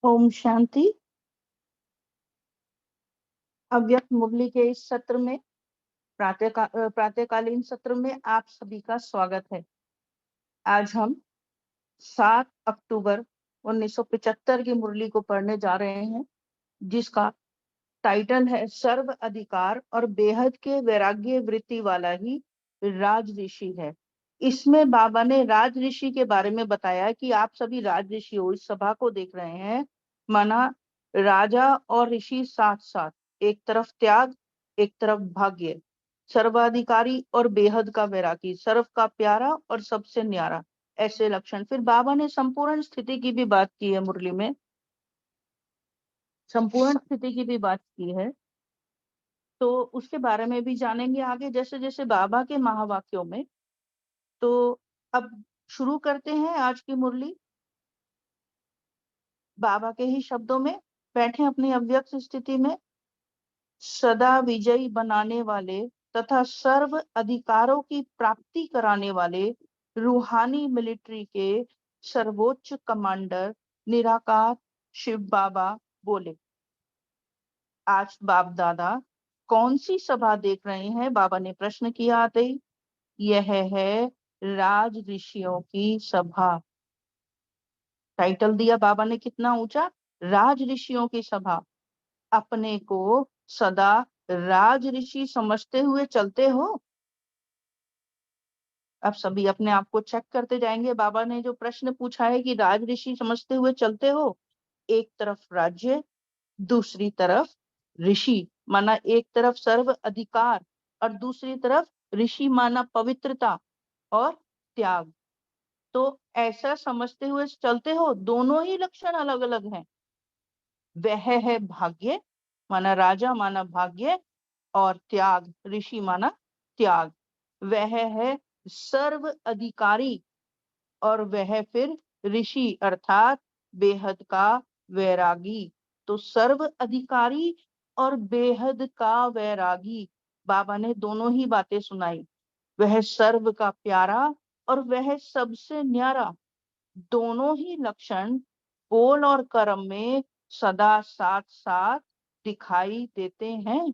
ओम शांति। अव्यक्त मुरली के इस सत्र में प्रातःकालीन सत्र में आप सभी का स्वागत है। आज हम 7 अक्टूबर 1975 की मुरली को पढ़ने जा रहे हैं, जिसका टाइटल है सर्व अधिकार और बेहद के वैराग्य वृत्ति वाला ही राज ऋषि है। इसमें बाबा ने राज ऋषि के बारे में बताया कि आप सभी राज ऋषि हो, इस सभा को देख रहे हैं, माना राजा और ऋषि साथ साथ, एक तरफ त्याग एक तरफ भाग्य, सर्वाधिकारी और बेहद का वैरागी, सर्व का प्यारा और सबसे न्यारा, ऐसे लक्षण। फिर बाबा ने संपूर्ण स्थिति की भी बात की है, मुरली में संपूर्ण स्थिति की भी बात की है, तो उसके बारे में भी जानेंगे आगे जैसे जैसे बाबा के महावाक्यों में। तो अब शुरू करते हैं आज की मुरली बाबा के ही शब्दों में। बैठे अपनी अव्यक्त स्थिति में। सदा विजयी बनाने वाले तथा सर्व अधिकारों की प्राप्ति कराने वाले रूहानी मिलिट्री के सर्वोच्च कमांडर निराकार शिव बाबा बोले, आज बाप दादा कौन सी सभा देख रहे हैं? बाबा ने प्रश्न किया आते ही। यह है राज ऋषियों की सभा। टाइटल दिया बाबा ने कितना ऊंचा, राज ऋषियों की सभा। अपने को सदा राज ऋषि समझते हुए चलते हो? अब सभी अपने आप को चेक करते जाएंगे। बाबा ने जो प्रश्न पूछा है कि राज ऋषि समझते हुए चलते हो, एक तरफ राज्य, दूसरी तरफ ऋषि, माना एक तरफ सर्व अधिकार और दूसरी तरफ ऋषि माना पवित्रता और त्याग। तो ऐसा समझते हुए चलते हो, दोनों ही लक्षण अलग अलग हैं। वह है भाग्य, माना राजा माना भाग्य, और त्याग ऋषि माना त्याग। वह है सर्व अधिकारी और वह फिर ऋषि अर्थात बेहद का वैरागी। तो सर्व अधिकारी और बेहद का वैरागी, बाबा ने दोनों ही बातें सुनाई। वह सर्व का प्यारा और वह सबसे न्यारा, दोनों ही लक्षण बोल और कर्म में सदा साथ साथ दिखाई देते हैं।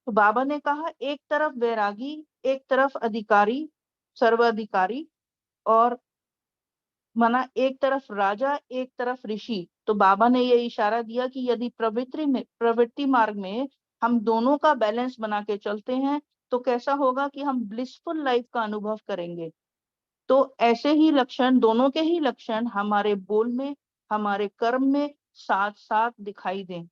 तो बाबा ने कहा एक तरफ वैरागी, एक तरफ अधिकारी, सर्वाधिकारी, और माना एक तरफ राजा एक तरफ ऋषि। तो बाबा ने ये इशारा दिया कि यदि प्रवृत्ति मार्ग में हम दोनों का बैलेंस बना के चलते हैं तो कैसा होगा कि हम ब्लिसफुल लाइफ का अनुभव करेंगे। तो ऐसे ही लक्षण, दोनों के ही लक्षण हमारे बोल में, हमारे कर्म में साथ साथ दिखाई दें।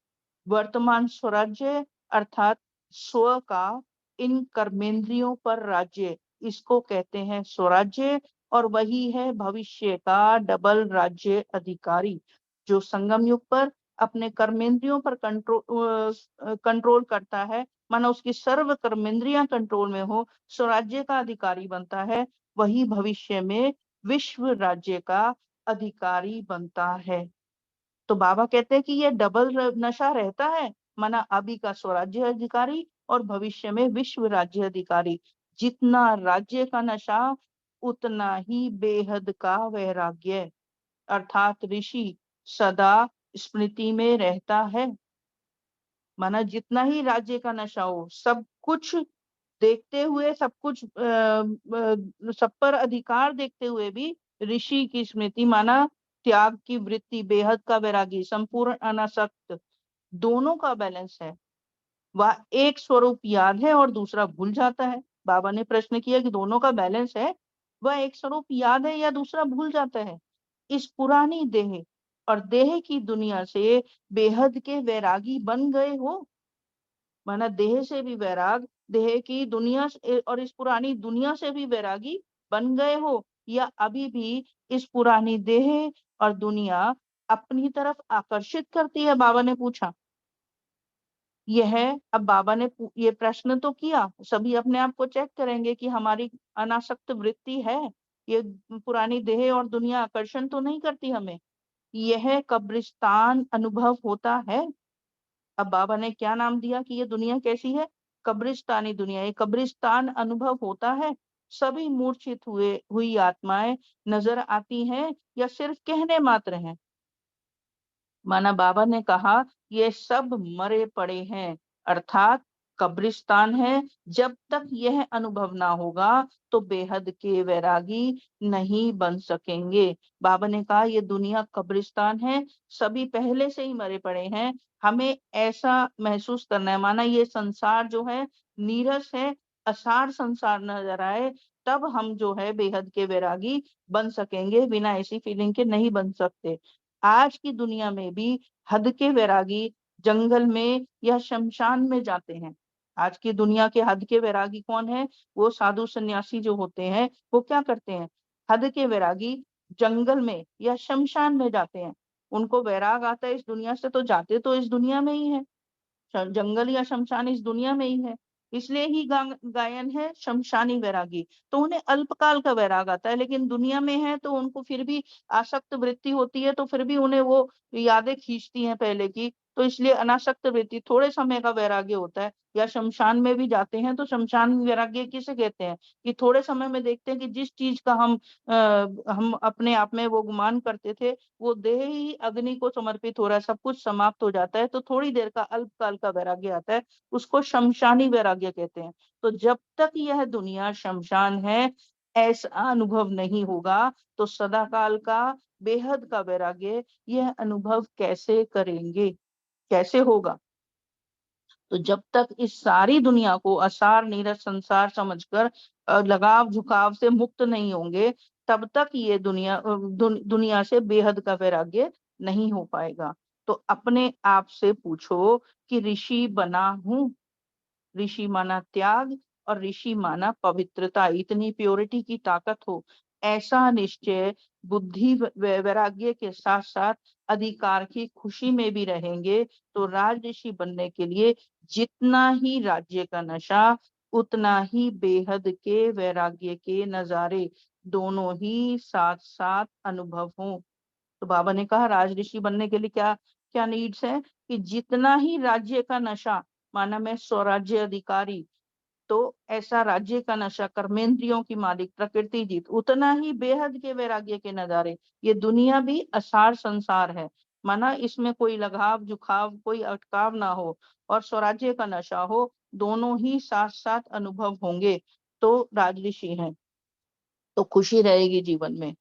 वर्तमान स्वराज्य अर्थात स्व का इन कर्मेंद्रियों पर राज्य, इसको कहते हैं स्वराज्य, और वही है भविष्य का डबल राज्य अधिकारी, जो संगम युग पर अपने कर्मेंद्रियों पर कंट्रोल करता है, माना उसकी सर्व कर्मेंद्रियां कंट्रोल में हो, स्वराज्य का अधिकारी बनता है। वही भविष्य में विश्व राज्य का अधिकारी बनता है। तो बाबा कहते हैं कि ये डबल नशा रहता है, माना अभी का स्वराज्य अधिकारी और भविष्य में विश्व राज्य अधिकारी। जितना राज्य का नशा उतना ही बेहद का वैराग्य अर्थात ऋषि सदा स्मृति में रहता है। माना जितना ही राज्य का नशा हो, सब कुछ देखते हुए, सब कुछ सब पर अधिकार देखते हुए भी ऋषि की स्मृति, माना त्याग की वृत्ति, बेहद का वैरागी, संपूर्ण अनासक्त, दोनों का बैलेंस है। वह एक स्वरूप याद है और दूसरा भूल जाता है। बाबा ने प्रश्न किया कि दोनों का बैलेंस है, वह एक स्वरूप याद है या दूसरा भूल जाता है। इस पुरानी देह और देह की दुनिया से बेहद के वैरागी बन गए हो, माना देह से भी वैराग, देह की दुनिया और इस पुरानी दुनिया से भी वैरागी बन गए हो, या अभी भी इस पुरानी देह और दुनिया अपनी तरफ आकर्षित करती है? बाबा ने पूछा। यह अब बाबा ने ये प्रश्न तो किया, सभी अपने आप को चेक करेंगे कि हमारी अनासक्त वृत्ति है, ये पुरानी देह और दुनिया आकर्षण तो नहीं करती हमें। यह कब्रिस्तान अनुभव होता है। अब बाबा ने क्या नाम दिया कि ये दुनिया कैसी है? कब्रिस्तानी दुनिया। ये कब्रिस्तान अनुभव होता है। सभी मूर्छित हुई आत्माएं नजर आती हैं या सिर्फ कहने मात्र हैं? माना बाबा ने कहा ये सब मरे पड़े हैं, अर्थात कब्रिस्तान है। जब तक यह अनुभव ना होगा तो बेहद के वैरागी नहीं बन सकेंगे। बाबा ने कहा ये दुनिया कब्रिस्तान है, सभी पहले से ही मरे पड़े हैं, हमें ऐसा महसूस करना है। माना ये संसार जो है नीरस है, असार संसार नजर आए, तब हम जो है बेहद के वैरागी बन सकेंगे, बिना ऐसी फीलिंग के नहीं बन सकते। आज की दुनिया में भी हद के वैरागी जंगल में या शमशान में जाते हैं। आज की दुनिया के हद के वैरागी कौन है? वो साधु सन्यासी जो होते हैं, वो क्या करते हैं? हद के वैरागी जंगल में या शमशान में जाते हैं। उनको वैराग आता है इस दुनिया से, तो जाते तो इस दुनिया में ही है, जंगल या शमशान इस दुनिया में ही है। इसलिए ही गायन है शमशानी वैरागी। तो उन्हें अल्पकाल का वैराग आता है, लेकिन दुनिया में है तो उनको फिर भी आसक्त वृत्ति होती है, तो फिर भी उन्हें वो यादें खींचती हैं पहले की। तो इसलिए अनासक्त वृत्ति, थोड़े समय का वैराग्य होता है। या शमशान में भी जाते हैं तो शमशान वैराग्य किसे कहते हैं? कि थोड़े समय में देखते हैं कि जिस चीज का हम अपने आप में वो गुमान करते थे, वो देह ही अग्नि को समर्पित हो रहा है, सब कुछ समाप्त हो जाता है, तो थोड़ी देर का अल्पकाल का वैराग्य आता है, उसको शमशानी वैराग्य कहते हैं। तो जब तक यह दुनिया शमशान है, ऐसा अनुभव नहीं होगा, तो सदाकाल का बेहद का वैराग्य यह अनुभव कैसे करेंगे, कैसे होगा? तो जब तक इस सारी दुनिया को असार नीरस संसार समझकर लगाव झुकाव से मुक्त नहीं होंगे, तब तक ये दुनिया से बेहद का वैराग्य नहीं हो पाएगा। तो अपने आप से पूछो कि ऋषि बना हूं? ऋषि माना त्याग, और ऋषि माना पवित्रता, इतनी प्योरिटी की ताकत हो, ऐसा निश्चय बुद्धि वैराग्य के साथ साथ अधिकार की खुशी में भी रहेंगे, तो राज ऋषि बनने के लिए जितना ही राज्य का नशा, उतना ही बेहद के वैराग्य के नजारे दोनों ही साथ साथ अनुभव हों। तो बाबा ने कहा राज ऋषि बनने के लिए क्या क्या नीड्स है? कि जितना ही राज्य का नशा, माना मैं स्वराज्य अधिकारी, तो ऐसा राज्य का नशा, कर्मेंद्रियों की मालिक, प्रकृति जीत, उतना ही बेहद के वैराग्य के नजारे। ये दुनिया भी असार संसार है, माना इसमें कोई लगाव झुकाव, कोई अटकाव ना हो, और स्वराज्य का नशा हो, दोनों ही साथ साथ अनुभव होंगे, तो राजऋषि हैं। तो खुशी रहेगी जीवन में।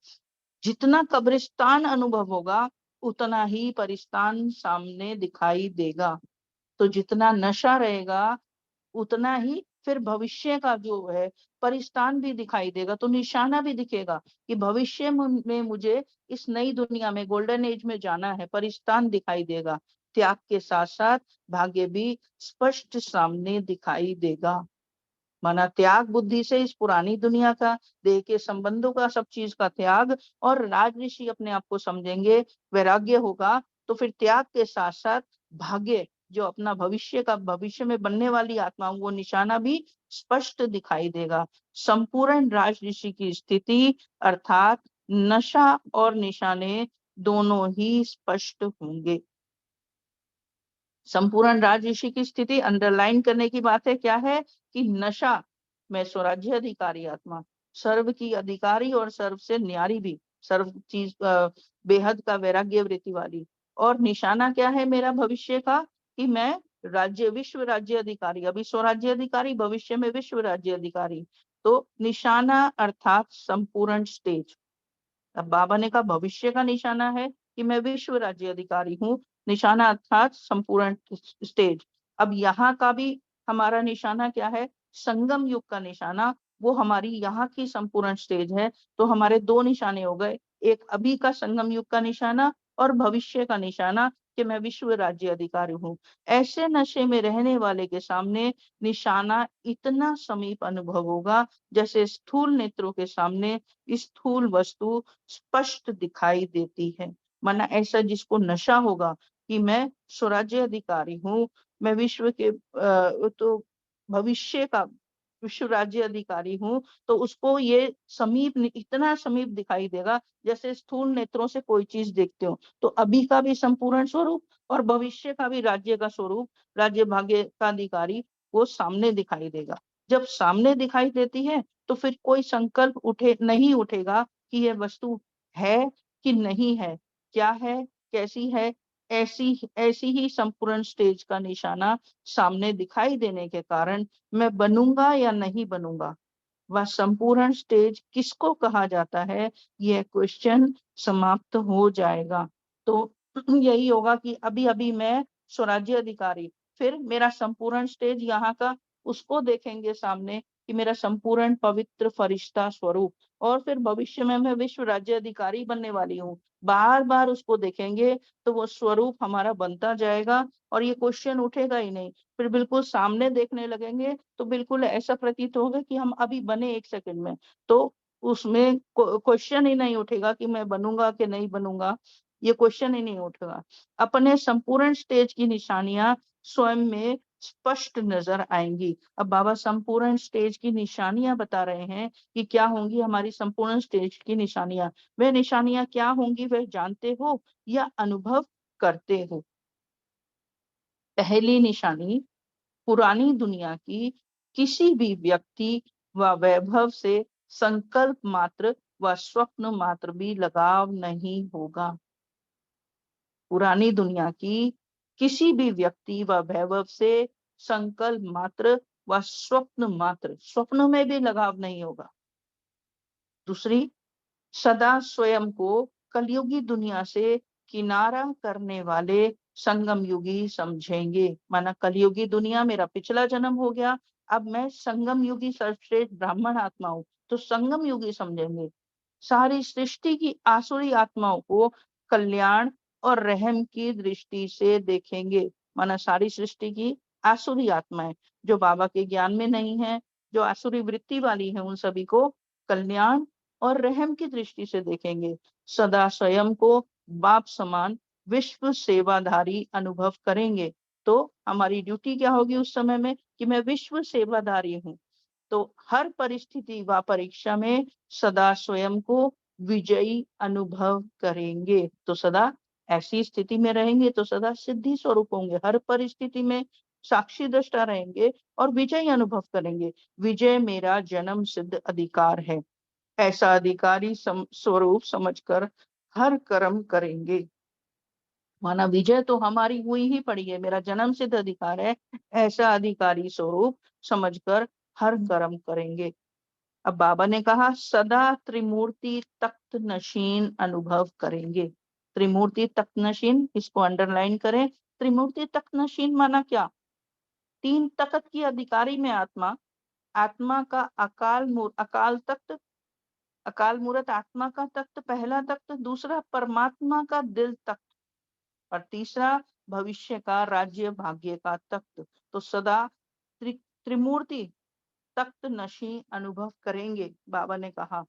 जितना कब्रिस्तान अनुभव होगा, उतना ही परिस्तान सामने दिखाई देगा। तो जितना नशा रहेगा, उतना ही फिर भविष्य का जो है परिस्तान भी दिखाई देगा, तो निशाना भी दिखेगा कि भविष्य में मुझे इस नई दुनिया में, गोल्डन एज में जाना है, परिस्तान दिखाई देगा। त्याग के साथ साथ भाग्य भी स्पष्ट सामने दिखाई देगा। माना त्याग बुद्धि से इस पुरानी दुनिया का, देह के संबंधों का, सब चीज का त्याग, और राजऋषि अपने आप को समझेंगे, वैराग्य होगा, तो फिर त्याग के साथ साथ भाग्य, जो अपना भविष्य का, भविष्य में बनने वाली आत्मा, वो निशाना भी स्पष्ट दिखाई देगा। संपूर्ण राजऋषि की स्थिति अर्थात नशा और निशाने दोनों ही स्पष्ट होंगे। संपूर्ण राजऋषि की स्थिति अंडरलाइन करने की बात है, क्या है? कि नशा में स्वराज्य अधिकारी आत्मा, सर्व की अधिकारी और सर्व से न्यारी भी, सर्व चीज बेहद का वैराग्य वृत्ति वाली। और निशाना क्या है मेरा भविष्य का? कि मैं राज्य, विश्व राज्य अधिकारी, अभी स्वराज्य अधिकारी, भविष्य में विश्व राज्य अधिकारी। तो निशाना अर्थात संपूर्ण स्टेज। अब बाबा ने कहा भविष्य का निशाना है कि मैं विश्व राज्य अधिकारी हूँ, निशाना अर्थात संपूर्ण स्टेज। अब यहाँ का भी हमारा निशाना क्या है? संगम युग का निशाना, वो हमारी यहाँ की संपूर्ण स्टेज है। तो हमारे दो निशाने हो गए, एक अभी का संगम युग का निशाना और भविष्य का निशाना कि मैं विश्व राज्य अधिकारी हूँ। ऐसे नशे में रहने वाले के सामने निशाना इतना समीप अनुभव होगा, जैसे स्थूल नेत्रों के सामने स्थूल वस्तु स्पष्ट दिखाई देती है। माना ऐसा जिसको नशा होगा कि मैं स्वराज्य अधिकारी हूँ, मैं विश्व के तो भविष्य का विश्व राज्य अधिकारी हूँ, तो उसको ये समीप, इतना समीप दिखाई देगा जैसे स्थूल नेत्रों से कोई चीज देखते हो। तो अभी का भी संपूर्ण स्वरूप और भविष्य का भी राज्य का स्वरूप, राज्य भाग्य का अधिकारी, वो सामने दिखाई देगा। जब सामने दिखाई देती है तो फिर कोई संकल्प नहीं उठेगा कि यह वस्तु है कि नहीं है, क्या है, कैसी है, ऐसी ही संपूर्ण स्टेज का निशाना सामने दिखाई देने के कारण मैं बनूंगा या नहीं बनूंगा, वह संपूर्ण स्टेज किसको कहा जाता है, यह क्वेश्चन समाप्त हो जाएगा। तो यही होगा कि अभी अभी मैं स्वराज्य अधिकारी, फिर मेरा संपूर्ण स्टेज यहाँ का, उसको देखेंगे सामने कि मेरा संपूर्ण पवित्र फरिश्ता स्वरूप, और फिर भविष्य में मैं विश्व राज्य अधिकारी बनने वाली हूँ। बार बार उसको देखेंगे तो वो स्वरूप हमारा बनता जाएगा और ये क्वेश्चन उठेगा ही नहीं। फिर बिल्कुल सामने देखने लगेंगे तो बिल्कुल ऐसा प्रतीत होगा कि हम अभी बने 1 सेकंड में। तो उसमें क्वेश्चन ही नहीं उठेगा कि मैं बनूंगा कि नहीं बनूंगा, ये क्वेश्चन ही नहीं उठेगा। अपने संपूर्ण स्टेज की निशानियां स्वयं में स्पष्ट नजर आएंगी। अब बाबा संपूर्ण स्टेज की निशानियां बता रहे हैं कि क्या होंगी हमारी संपूर्ण स्टेज की निशानियां। वह निशानियां क्या होंगी, वह जानते हो या अनुभव करते हो? पहली निशानी, पुरानी दुनिया की किसी भी व्यक्ति व वैभव से संकल्प मात्र व स्वप्न मात्र भी लगाव नहीं होगा। पुरानी दुनिया की किसी भी व्यक्ति व वैभव से संकल्प मात्र व स्वप्न मात्र, स्वप्न में भी लगाव नहीं होगा। दूसरी, सदा स्वयं को कलयुगी दुनिया से किनारा करने वाले संगम युगी समझेंगे। माना कलयुगी दुनिया मेरा पिछला जन्म हो गया, अब मैं संगम युगी सर्वश्रेष्ठ ब्राह्मण आत्मा हूं, तो संगम युगी समझेंगे। सारी सृष्टि की आसुरी आत्माओं को कल्याण और रहम की दृष्टि से देखेंगे। माना सारी सृष्टि की आसुरी आत्माएं जो बाबा के ज्ञान में नहीं है, जो आसुरी वृत्ति वाली है, उन सभी को कल्याण और रहम की दृष्टि से देखेंगे। सदा स्वयं को बाप समान विश्व सेवाधारी अनुभव करेंगे। तो हमारी ड्यूटी क्या होगी उस समय में कि मैं विश्व सेवाधारी हूँ। तो हर परिस्थिति व परीक्षा में सदा स्वयं को विजयी अनुभव करेंगे। तो सदा ऐसी स्थिति में रहेंगे तो सदा सिद्धि स्वरूप होंगे, हर परिस्थिति में साक्षी दृष्टा रहेंगे और विजयी अनुभव करेंगे। विजय मेरा जन्म सिद्ध अधिकार है, ऐसा अधिकारी स्वरूप समझकर हर कर्म करेंगे। माना विजय तो हमारी हुई ही पड़ी है, मेरा जन्म सिद्ध अधिकार है, ऐसा अधिकारी स्वरूप समझकर हर कर्म करेंगे। अब बाबा ने कहा सदा त्रिमूर्ति तख्त नशीन अनुभव करेंगे। त्रिमूर्ति तख्त नशीन, इसको अंडरलाइन करें। त्रिमूर्ति तख्त नशीन माना क्या? 3 तख्त की अधिकारी में आत्मा, आत्मा का अकाल तख्त, अकाल मूर्त आत्मा का तख्त, पहला तख्त, दूसरा परमात्मा का दिल तख्त, और तीसरा भविष्य का राज्य भाग्य का तख्त। तो सदा त्रिमूर्ति तख्त नशी अनुभव करेंगे। बाबा ने कहा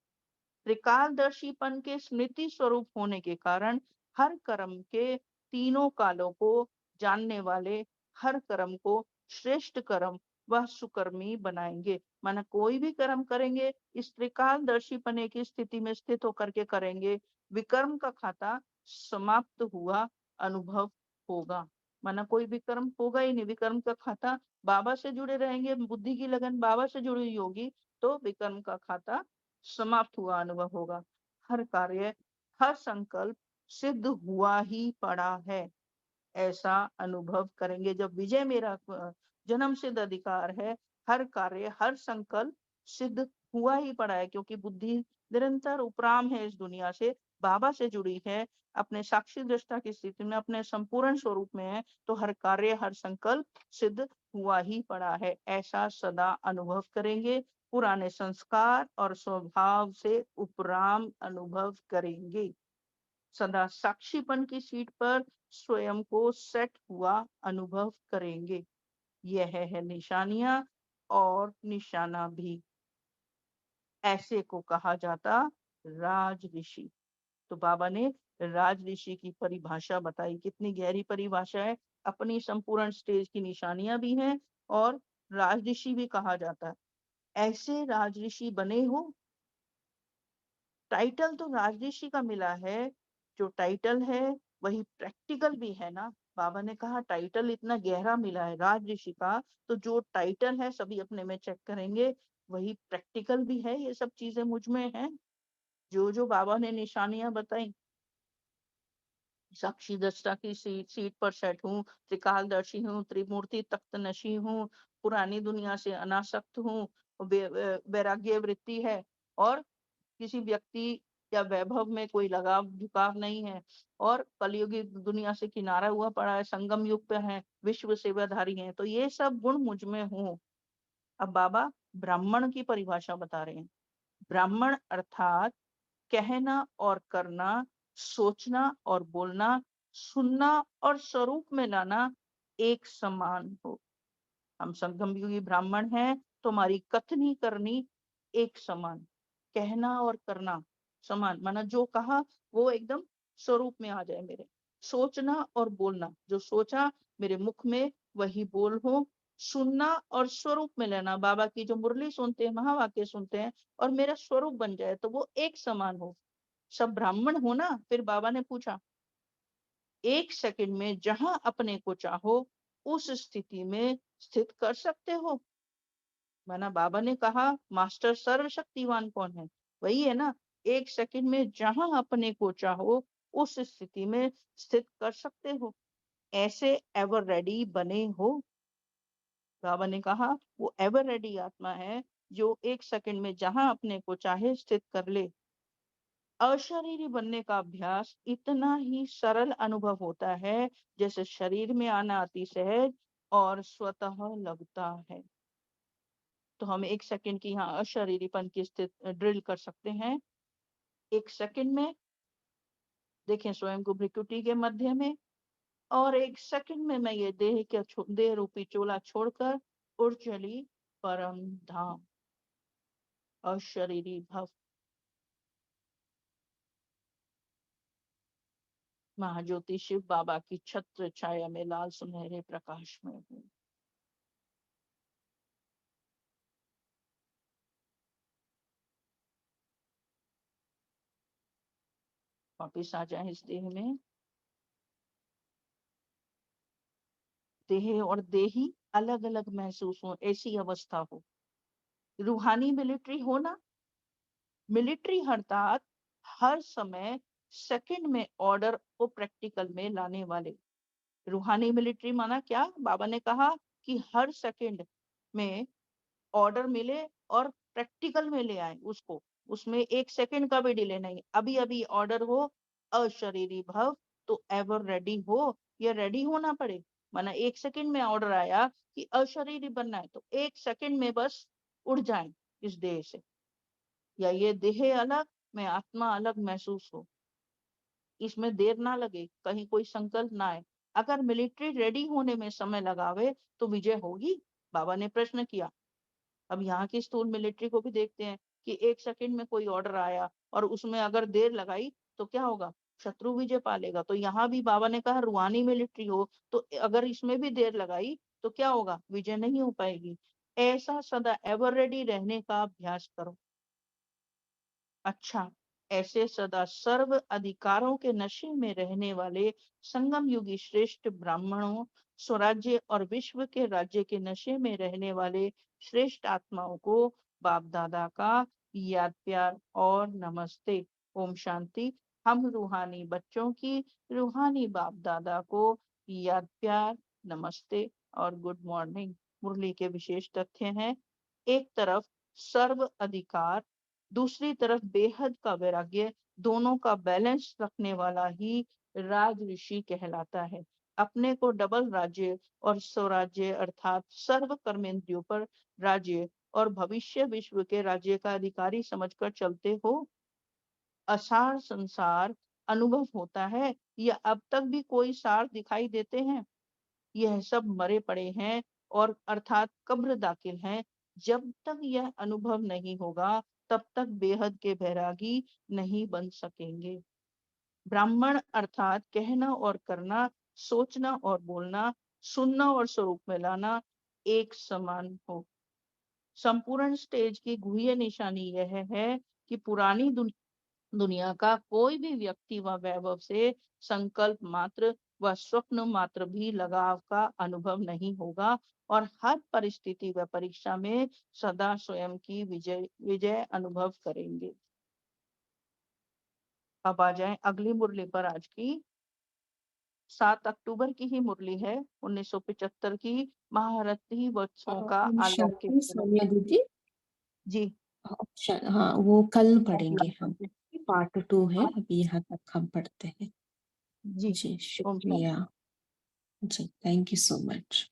त्रिकालदर्शीपन के स्मृति स्वरूप होने के कारण हर कर्म के तीनों कालों को जानने वाले हर कर्म को श्रेष्ठ कर्म व सुकर्मी बनाएंगे। माना कोई भी कर्म करेंगे इस त्रिकालदर्शीपने की स्थिति में स्थित होकर के करेंगे, विकर्म का खाता समाप्त हुआ अनुभव होगा। माना कोई विकर्म होगा ही नहीं, विकर्म का खाता, बाबा से जुड़े रहेंगे, बुद्धि की लगन बाबा से जुड़ी हुई होगी, तो विकर्म का खाता समाप्त हुआ अनुभव होगा। हर कार्य, हर संकल्प सिद्ध हुआ ही पड़ा है, ऐसा अनुभव करेंगे। जब विजय मेरा जन्म सिद्ध अधिकार है, हर कार्य हर संकल्प सिद्ध हुआ ही पड़ा है, क्योंकि बुद्धि निरंतर उपराम है, इस दुनिया से बाबा से जुड़ी है, अपने साक्षी दृष्टा की स्थिति में अपने संपूर्ण स्वरूप में है, तो हर कार्य हर संकल्प सिद्ध हुआ ही पड़ा है, ऐसा सदा अनुभव करेंगे। पुराने संस्कार और स्वभाव से उपराम अनुभव करेंगे। सदा साक्षीपन की सीट पर स्वयं को सेट हुआ अनुभव करेंगे। यह है निशानियां और निशाना भी। ऐसे को कहा जाता राज ऋषि। तो बाबा ने राज ऋषि की परिभाषा बताई, कितनी गहरी परिभाषा है। अपनी संपूर्ण स्टेज की निशानियां भी हैं और राज ऋषि भी कहा जाता है। ऐसे राज ऋषि बने हो। टाइटल तो राजऋषि का मिला है, जो टाइटल है वही प्रैक्टिकल भी है ना। बाबा ने कहा टाइटल इतना गहरा मिला है राजऋषि का, तो जो टाइटल है सभी अपने में चेक करेंगे, वही प्रैक्टिकल भी है। ये सब चीजें मुझ में हैं, जो जो बाबा ने निशानियां बताई। साक्षी दृष्टा की सीट पर सेट हूँ, त्रिकालदर्शी हूँ, त्रिमूर्ति तख्तनशी हूँ, पुरानी दुनिया से अनासक्त हूँ, वैराग्य वृत्ति है और किसी व्यक्ति या वैभव में कोई लगाव झुकाव नहीं है और कलयुगी दुनिया से किनारा हुआ पड़ा है, संगम युग पे है, विश्व सेवाधारी है, तो ये सब गुण मुझ में हो। अब बाबा ब्राह्मण की परिभाषा बता रहे हैं। ब्राह्मण अर्थात कहना और करना, सोचना और बोलना, सुनना और स्वरूप में लाना एक समान हो। हम संगम युगी ब्राह्मण हैं तो हमारी कथनी करनी एक समान, कहना और करना समान, माना जो कहा वो एकदम स्वरूप में आ जाए मेरे। सोचना और बोलना, जो सोचा मेरे मुख में वही बोल हो। सुनना और स्वरूप में लेना, बाबा की जो मुरली सुनते हैं, महावाक्य सुनते हैं और मेरा स्वरूप बन जाए तो वो एक समान हो, सब ब्राह्मण हो ना। फिर बाबा ने पूछा, एक सेकंड में जहां अपने को चाहो उस स्थिति में स्थित कर सकते हो। माना बाबा ने कहा मास्टर सर्वशक्तिवान कौन है, वही है ना। एक सेकंड में जहां अपने को चाहो उस स्थिति में स्थित कर सकते हो, ऐसे एवर रेडी बने हो। बाबा ने कहा वो एवर रेडी आत्मा है जो एक सेकंड में जहां अपने को चाहे स्थित कर ले। अशरीरी बनने का अभ्यास इतना ही सरल अनुभव होता है जैसे शरीर में आना अति सहज और स्वतः लगता है। तो हम एक सेकंड की यहाँ अशरीरीपन की स्थिति ड्रिल कर सकते हैं। एक सेकंड में देखें स्वयं को भ्रिकुटी के मध्य में, और एक सेकंड में मैं ये देह रूपी चोला छोड़कर उड़ चली परम धाम, अशरीरी भव। महाज्योति शिव बाबा की छत्र छाया में लाल सुनहरे प्रकाश में हूँ। वापिस आ जाए इस देह में। देह और देही अलग अलग महसूस हो, ऐसी अवस्था हो। रूहानी मिलिट्री हो ना। मिलिट्री अर्थात हर समय सेकंड में ऑर्डर को प्रैक्टिकल में लाने वाले। रूहानी मिलिट्री माना क्या, बाबा ने कहा कि हर सेकंड में ऑर्डर मिले और प्रैक्टिकल में ले आए उसको, उसमें एक सेकंड का भी डिले नहीं। अभी अभी ऑर्डर हो अशरीरी भव, तो एवर रेडी हो, या रेडी होना पड़े। माना एक सेकंड में ऑर्डर आया कि अशरीरी बनना है तो एक सेकंड में बस उड़ जाए इस देह से, या ये देह अलग मैं आत्मा अलग महसूस हो, इसमें देर ना लगे, कहीं कोई संकल्प ना आए। अगर मिलिट्री रेडी होने में समय लगावे तो विजय होगी। बाबा ने प्रश्न किया। अब यहाँ की स्थूल मिलिट्री को भी देखते हैं कि एक सेकंड में कोई ऑर्डर आया और उसमें अगर देर लगाई तो क्या होगा, शत्रु विजय पालेगा। तो यहाँ भी बाबा ने कहा रूहानी मिलिट्री हो तो अगर इसमें भी देर लगाई तो क्या होगा, विजय नहीं हो पाएगी। ऐसा सदा एवर रेडी रहने का अभ्यास करो। अच्छा, ऐसे सदा सर्व अधिकारों के नशे में रहने वाले संगम युगी श्रेष्ठ ब्राह्मणों, स्वराज्य और विश्व के राज्य के नशे में रहने वाले श्रेष्ठ आत्माओं को बाप दादा का याद प्यार और नमस्ते। ओम शांति। हम रूहानी बच्चों की रूहानी बाप दादा को याद प्यार, नमस्ते और गुड मॉर्निंग। मुरली के विशेष तथ्य हैं। एक तरफ सर्व अधिकार, दूसरी तरफ बेहद का वैराग्य, दोनों का बैलेंस रखने वाला ही राज ऋषि कहलाता है। अपने को डबल राज्य और स्वराज्य अर्थात सर्व कर्मेंद्रियों पर राज्य और भविष्य विश्व के राज्य का अधिकारी समझकर चलते हो। असार संसार अनुभव होता है या अब तक भी कोई सार दिखाई देते हैं? यह सब मरे पड़े हैं और अर्थात कब्र दाखिल हैं। जब तक यह अनुभव नहीं होगा तब तक बेहद के बैरागी नहीं बन सकेंगे। ब्राह्मण अर्थात कहना और करना, सोचना और बोलना, सुनना और स्वरूप में लाना एक समान हो। संपूर्ण स्टेज की गुह्य निशानी यह है कि पुरानी दुनिया का कोई भी व्यक्ति व वैभव से संकल्प मात्र व स्वप्न मात्र भी लगाव का अनुभव नहीं होगा और हर परिस्थिति व परीक्षा में सदा स्वयं की विजय विजय अनुभव करेंगे। अब आ जाए अगली मुरली पर आज की। 7 अक्टूबर की ही मुरली है, 1975 की, महारथी वत्सों का ओम अलौकिक शांति सोनिया दीदी। जी। ऑप्शन हाँ, वो कल पढ़ेंगे हम। जी पार्ट 2 है, अभी यहाँ तक हम पढ़ते हैं। जी। जी ओम शुक्रिया। जी thank you so much.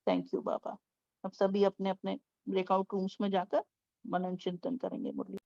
Thank you बाबा। अब सभी अपने अपने ब्रेकआउट रूम्स में जाकर मनन चिंतन करेंगे मुरली।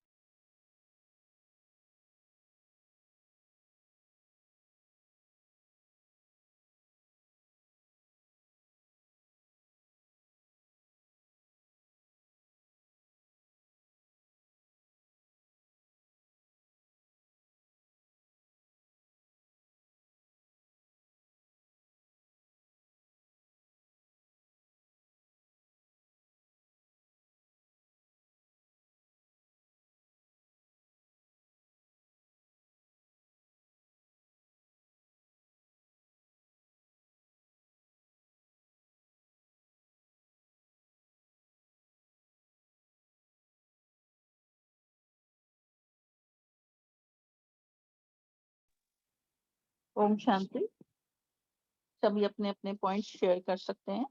ओम शांति। सभी अपने अपने पॉइंट्स शेयर कर सकते हैं।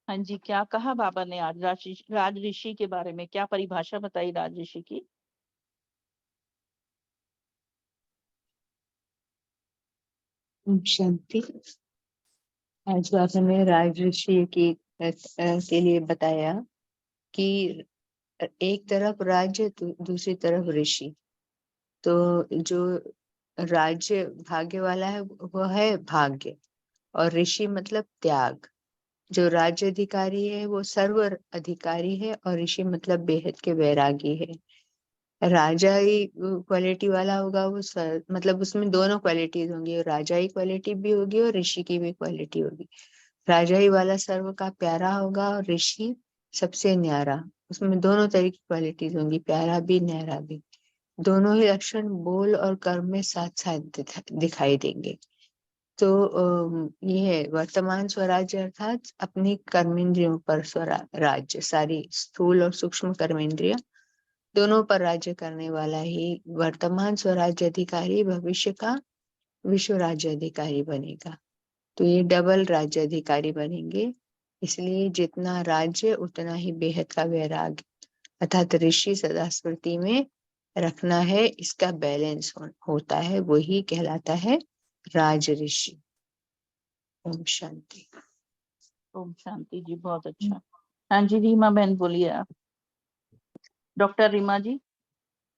हाँ जी, क्या कहा बाबा ने आज राज ऋषि के बारे में, क्या परिभाषा बताई राज ऋषि की? ओम शांति। आज बाबा ने राजऋषि के लिए बताया कि एक तरफ राज्य दूसरी तरफ ऋषि। तो जो राज्य भाग्य वाला है वो है भाग्य, और ऋषि मतलब त्याग। जो राज्य अधिकारी है वो सर्व अधिकारी है, और ऋषि मतलब बेहद के वैरागी है। राजा ही क्वालिटी वाला होगा वो मतलब उसमें दोनों क्वालिटीज होंगी, राजाई क्वालिटी भी होगी और ऋषि की भी क्वालिटी होगी। राजाई वाला सर्व का प्यारा होगा और ऋषि सबसे न्यारा। उसमें दोनों तरह की क्वालिटीज होंगी, प्यारा भी न्यारा भी। दोनों ही लक्षण बोल और कर्म में साथ साथ दिखाई देंगे। तो ये है वर्तमान स्वराज्य, अर्थात अपनी कर्मेंद्रियों पर स्वराज्य, सारी स्थूल और सूक्ष्म कर्मेंद्रिया दोनों पर राज्य करने वाला ही वर्तमान स्वराज्य अधिकारी भविष्य का विश्व राज्य अधिकारी बनेगा। तो ये डबल राज्य अधिकारी बनेंगे। इसलिए जितना राज्य उतना ही बेहद का वैराग, अर्थात ऋषि सदा स्मृति में रखना है, इसका बैलेंस होता है, वही कहलाता है राज ऋषि। ओम शांति। ओम शांति जी, बहुत अच्छा। हाँ जी, रीमा बहन बोलिए आप। डॉक्टर रीमा जी।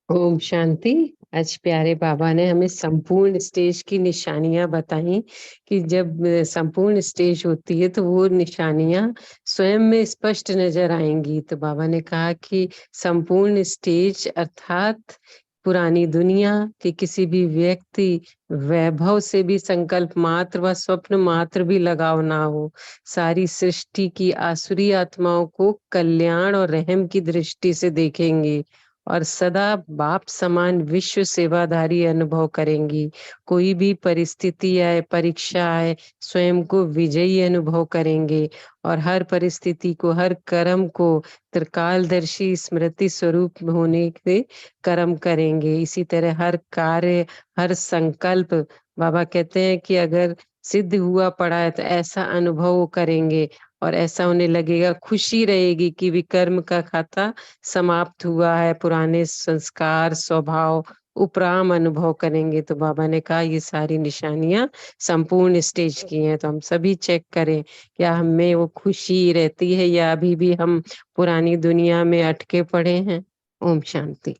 ओम शांति। आज प्यारे बाबा ने हमें संपूर्ण स्टेज की निशानियां बताई कि जब संपूर्ण स्टेज होती है तो वो निशानियां स्वयं में स्पष्ट नजर आएंगी। तो बाबा ने कहा कि संपूर्ण स्टेज अर्थात पुरानी दुनिया के किसी भी व्यक्ति वैभव से भी संकल्प मात्र व स्वप्न मात्र भी लगाव ना हो। सारी सृष्टि की आसुरी आत्माओं को कल्याण और रहम की दृष्टि से देखेंगे और सदा बाप समान विश्व सेवाधारी अनुभव करेंगी। कोई भी परिस्थिति आए, परीक्षा आए, स्वयं को विजयी अनुभव करेंगे और हर परिस्थिति को, हर कर्म को त्रिकालदर्शी स्मृति स्वरूप होने के कर्म करेंगे। इसी तरह हर कार्य, हर संकल्प, बाबा कहते हैं कि अगर सिद्ध हुआ पड़ा है तो ऐसा अनुभव वो करेंगे और ऐसा उन्हें लगेगा, खुशी रहेगी कि विकर्म का खाता समाप्त हुआ है, पुराने संस्कार स्वभाव उपराम अनुभव करेंगे। तो बाबा ने कहा ये सारी निशानियां संपूर्ण स्टेज की हैं। तो हम सभी चेक करें क्या हमें वो खुशी रहती है या अभी भी हम पुरानी दुनिया में अटके पड़े हैं। ओम शांति।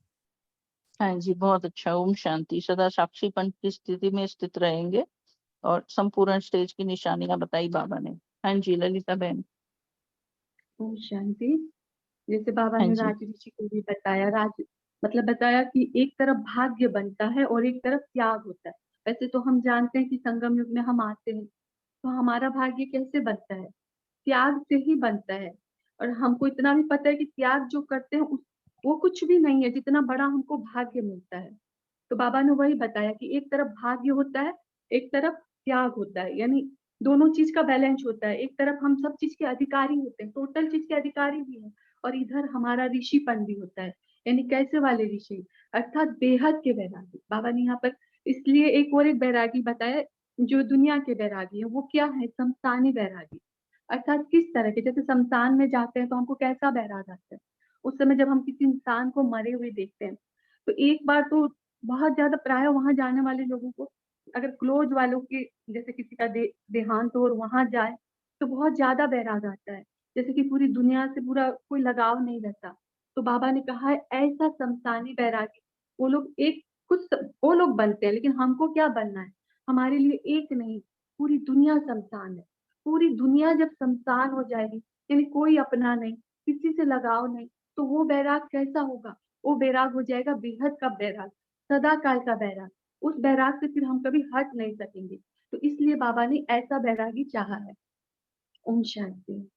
हाँ जी, बहुत अच्छा। ओम शांति। सदा साक्षीपन की स्थिति में स्थित रहेंगे और संपूर्ण स्टेज की निशानियां बताई बाबा ने। हाँ जी, ललिता बहन। ओम शांति। जैसे बाबा हाँ ने जी। राज ऋषि को भी बताया, मतलब बताया कि एक तरफ भाग्य बनता है और एक तरफ त्याग होता है। वैसे तो हम जानते हैं कि संगम युग में हम आते हैं तो हमारा भाग्य कैसे बनता है, त्याग से ही बनता है। और हमको इतना भी पता है कि त्याग जो करते हैं वो कुछ भी नहीं है जितना बड़ा हमको भाग्य मिलता है। तो बाबा ने वही बताया कि एक तरफ भाग्य होता है, एक तरफ त्याग होता है। यानी दोनों चीज का बैलेंस होता है। एक तरफ हम सब चीज के अधिकारी होते हैं, टोटल चीज के अधिकारी भी हैं, और इधर हमारा ऋषिपन भी होता है। यानी कैसे वाले ऋषि, अर्थात बेहद के बैरागी। बाबा ने यहाँ पर इसलिए एक बैरागी बताया जो दुनिया के बैरागी है। वो क्या है? शमशानी बैरागी। अर्थात किस तरह के, जैसे शमशान में जाते हैं तो हमको कैसा बैराग आता है? उस समय जब हम किसी इंसान को मरे हुए देखते हैं तो एक बार तो बहुत ज्यादा, प्राय वहां जाने वाले लोगों को, अगर क्लोज वालों के, जैसे किसी का देहांत हो और वहां जाए तो बहुत ज्यादा बैराग आता है, जैसे कि पूरी दुनिया से पूरा कोई लगाव नहीं रहता। तो बाबा ने कहा है ऐसा शमशानी बैरागी, वो लोग एक, कुछ वो लोग बनते हैं, लेकिन हमको क्या बनना है? हमारे लिए एक नहीं, पूरी दुनिया शमशान है। पूरी दुनिया जब शमशान हो जाएगी, यानी कोई अपना नहीं, किसी से लगाव नहीं, तो वो बैराग कैसा होगा? वो बैराग हो जाएगा बेहद का बैराग, सदा काल का बैराग। उस बैराग से फिर हम कभी हट नहीं सकेंगे। तो इसलिए बाबा ने ऐसा बैरागी चाहा है। ओम शांति।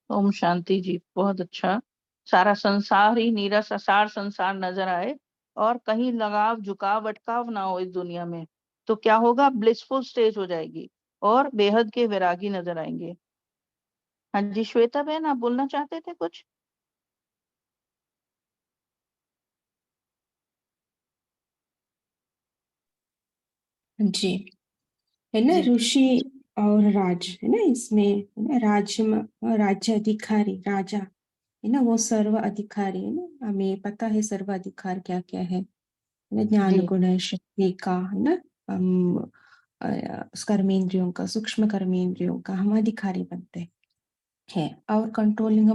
ओम शांति जी, बहुत अच्छा। सारा संसार ही नीरस असार संसार नजर आए और कहीं लगाव झुकाव अटकाव ना हो इस दुनिया में, तो क्या होगा? ब्लिसफुल स्टेज हो जाएगी और बेहद के वैरागी नजर आएंगे। हाँ जी, श्वेता बहन, आप बोलना चाहते थे कुछ? जी, है ना, जी ऋषि और राज, है ना, इसमें है ना, राज्य अधिकारी, राजा, है ना, वो सर्व अधिकारी है ना। हमें पता है सर्व अधिकार क्या क्या है ना, ज्ञान जी गुण शक्ति का, है ना, हम कर्मेंद्रियों का, सूक्ष्म कर्मेंद्रियों का हम अधिकारी बनते हैं। और कंट्रोलिंग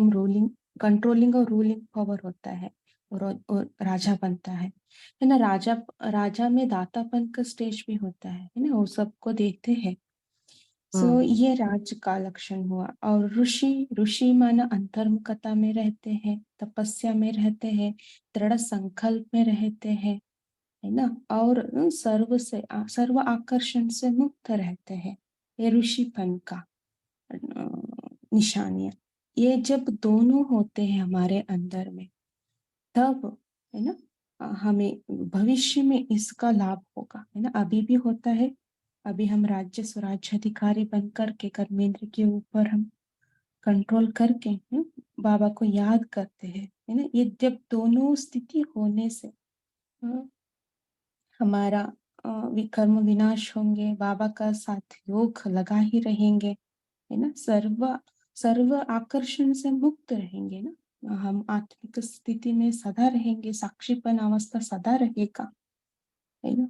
और रूलिंग पावर होता है, और राजा बनता है ना। राजा राजा में दातापन का स्टेज भी होता है ना, वो सबको देखते हैं। सो ये राज का लक्षण हुआ। और ऋषि ऋषि माना अंतर्मुखता में रहते हैं, तपस्या में रहते हैं, दृढ़ संकल्प में रहते हैं, है ना, और सर्व आकर्षण से मुक्त रहते हैं। ये ऋषिपन का निशानियां। ये जब दोनों होते हैं हमारे अंदर में, तब, है ना, हमें भविष्य में इसका लाभ होगा, है ना। अभी भी होता है। अभी हम राज्य स्वराज्य अधिकारी बन करके कर्मेंद्र के ऊपर हम कंट्रोल करके, बाबा को याद करते हैं, है ना। ये जब दोनों स्थिति होने से हमारा कर्म विनाश होंगे, बाबा का साथ योग लगा ही रहेंगे, है ना। सर्व सर्व आकर्षण से मुक्त रहेंगे ना, हम आत्मिक स्थिति में सदा रहेंगे, साक्षीपन अवस्था सदा रहेगा, है ना।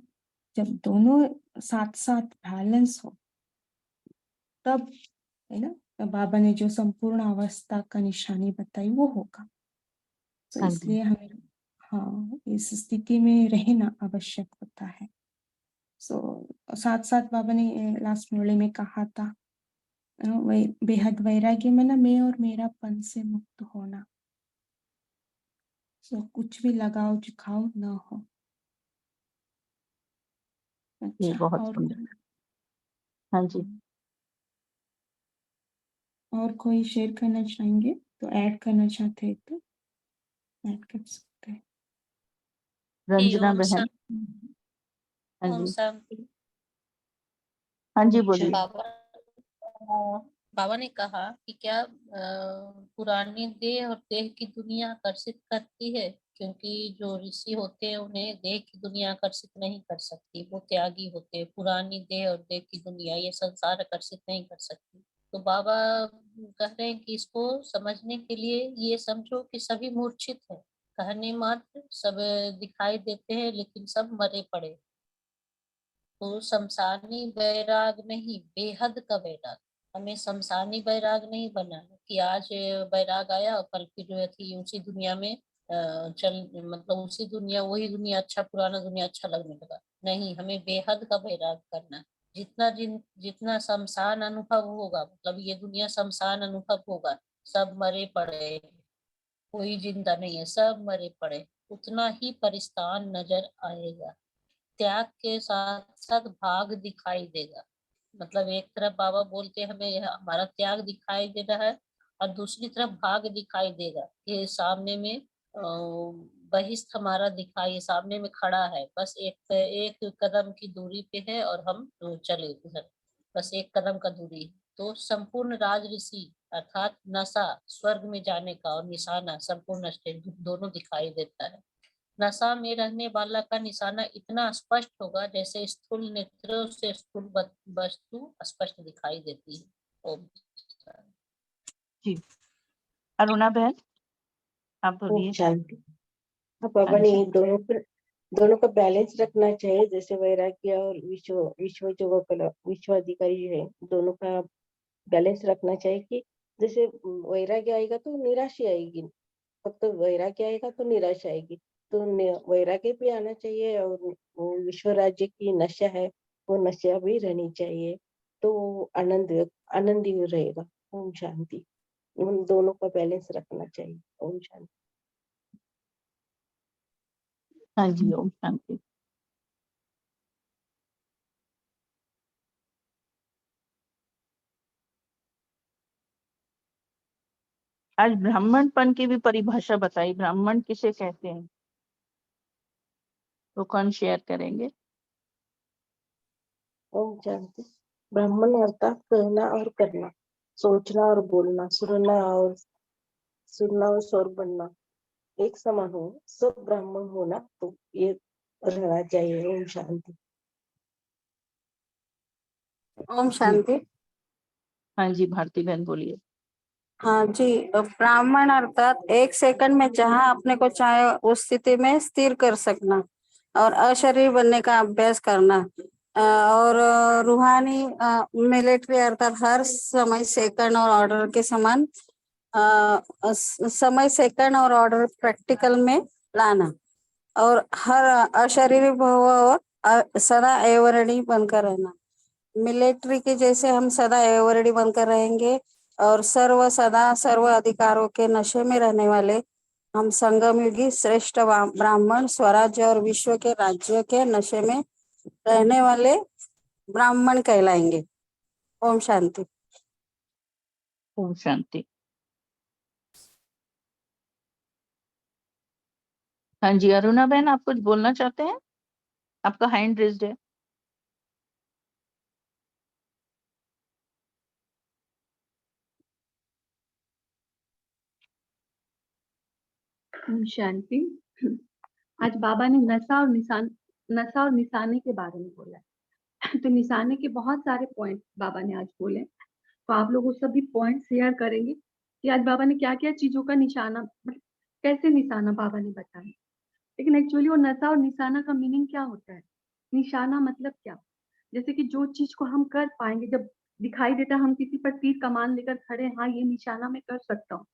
जब दोनों साथ साथ बैलेंस हो, तब, है ना, तो बाबा ने जो संपूर्ण अवस्था का निशानी बताई वो होगा। तो हाँ जी। इसलिए हमें, हाँ, इस स्थिति में रहना आवश्यक होता है। सो साथ साथ बाबा ने लास्ट मुरली में कहा था, बेहद वैराग्य में ना, मैं और मेरापन से मुक्त होना। सो कुछ भी लगाव झुकाव न हो। जी अच्छा, बहुत और सुंदर। हाँ जी, और कोई शेयर करना चाहेंगे तो ऐड करना चाहते हैं तो ऐड कर सकते हैं। जी, रंजना ओम बहन। शांति। हाँ ओम जी, शांति। हाँ जी ओम बोलिए। शांति। बाबा ने कहा कि क्या पुरानी देह और देह की दुनिया आकर्षित करती है, क्योंकि जो ऋषि होते हैं उन्हें देह की दुनिया आकर्षित नहीं कर सकती, वो त्यागी होते हैं। पुरानी देह और देह की दुनिया ये संसार आकर्षित नहीं कर सकती। तो बाबा कह रहे हैं कि इसको समझने के लिए ये समझो कि सभी मूर्छित है, कहने मात्र सब दिखाई देते हैं लेकिन सब मरे पड़े। तो शमशानी बैराग नहीं, बेहद का बैराग। हमें शमशानी बैराग नहीं बनना है कि आज बैराग आया और कल फिर थी उसी दुनिया में चल, मतलब उसी दुनिया, वही दुनिया अच्छा, पुराना दुनिया अच्छा लगने लगा। नहीं, हमें बेहद का बैराग करना है। जितना शमशान अनुभव होगा, मतलब ये दुनिया शमशान अनुभव होगा, सब मरे पड़े, कोई जिंदा नहीं है, सब मरे पड़े, उतना ही परिस्तान नजर आएगा। त्याग के साथ साथ भाग दिखाई देगा। मतलब एक तरफ बाबा बोलते हैं हमें हमारा त्याग दिखाई दे रहा है, और दूसरी तरफ भाग दिखाई देगा कि सामने में बहिष्ठ हमारा दिखाई सामने में खड़ा है, बस एक एक कदम की दूरी पे है और हम चले उधर। बस एक कदम का दूरी है। तो संपूर्ण राज ऋषि अर्थात नशा स्वर्ग में जाने का और निशाना संपूर्ण स्टेज दोनों दिखाई देता है। नशा में रहने वाला का निशाना इतना स्पष्ट होगा जैसे स्थूल नेत्रों से स्थूल वस्तु स्पष्ट दिखाई देती है। ओम जी अरुणा बहन आप बोलिए। शांति। हाँ बाबा हाँ ने जी दोनों का बैलेंस रखना चाहिए, जैसे वैराग्य और विश्व विश्व जो विश्वाधिकारी है, दोनों का बैलेंस रखना चाहिए कि जैसे वैराग्य आएगा तो निराशा आएगी, फक्त वैराग्य आएगा तो निराशा आएगी, तो वैराग्य भी आना चाहिए और वो विश्व राज्य की नशा है वो नशा भी रहनी चाहिए, तो आनंदी रहेगा। ओम शांति। उन दोनों का बैलेंस रखना चाहिए। ओम शांति। हाँ जी ओम शांति। आज ब्राह्मणपन की भी परिभाषा बताई, ब्राह्मण किसे कहते हैं, तो कौन शेयर करेंगे? ओम शांति। ब्राह्मण अर्थात कहना और करना, सोचना और बोलना, सुनना और स्वर बनना एक समान हो, सब ब्राह्मण होना, तो ये रहना चाहिए। ओम शांति। ओम शांति। हाँ जी भारती बहन बोलिए। हाँ जी, ब्राह्मण अर्थात एक सेकंड में जहां अपने को चाहे उस स्थिति में स्थिर कर सकना और अशरीर बनने का अभ्यास करना, और रूहानी मिलिट्री अर्थात हर समय सेकंड और ऑर्डर के समान समय सेकंड और ऑर्डर प्रैक्टिकल में लाना, और हर अशरीरी भाव और सदा एवरणी बनकर रहना। मिलिट्री के जैसे हम सदा एवरडी बनकर रहेंगे और सदा सर्व अधिकारों के नशे में रहने वाले हम संगम युगी श्रेष्ठ ब्राह्मण स्वराज्य और विश्व के राज्य के नशे में रहने वाले ब्राह्मण कहलाएंगे। ओम शांति। ओम शांति। हाँ जी अरुणा बहन आप कुछ बोलना चाहते हैं, आपका हैंड रेज्ड है। ओम शांति। आज बाबा ने नशा और निशाने के बारे में बोला है। तो निशाने के बहुत सारे पॉइंट बाबा ने आज बोले, तो आप लोग वो सभी पॉइंट शेयर करेंगे कि आज बाबा ने क्या क्या चीजों का निशाना, मतलब कैसे निशाना बाबा ने बताया। लेकिन एक्चुअली वो नशा और निशाना का मीनिंग क्या होता है, निशाना मतलब क्या। जैसे कि जो चीज को हम कर पाएंगे, जब दिखाई देता है हम किसी पर तीर कमान लेकर खड़े हैं, हाँ ये निशाना मैं कर सकता हूँ।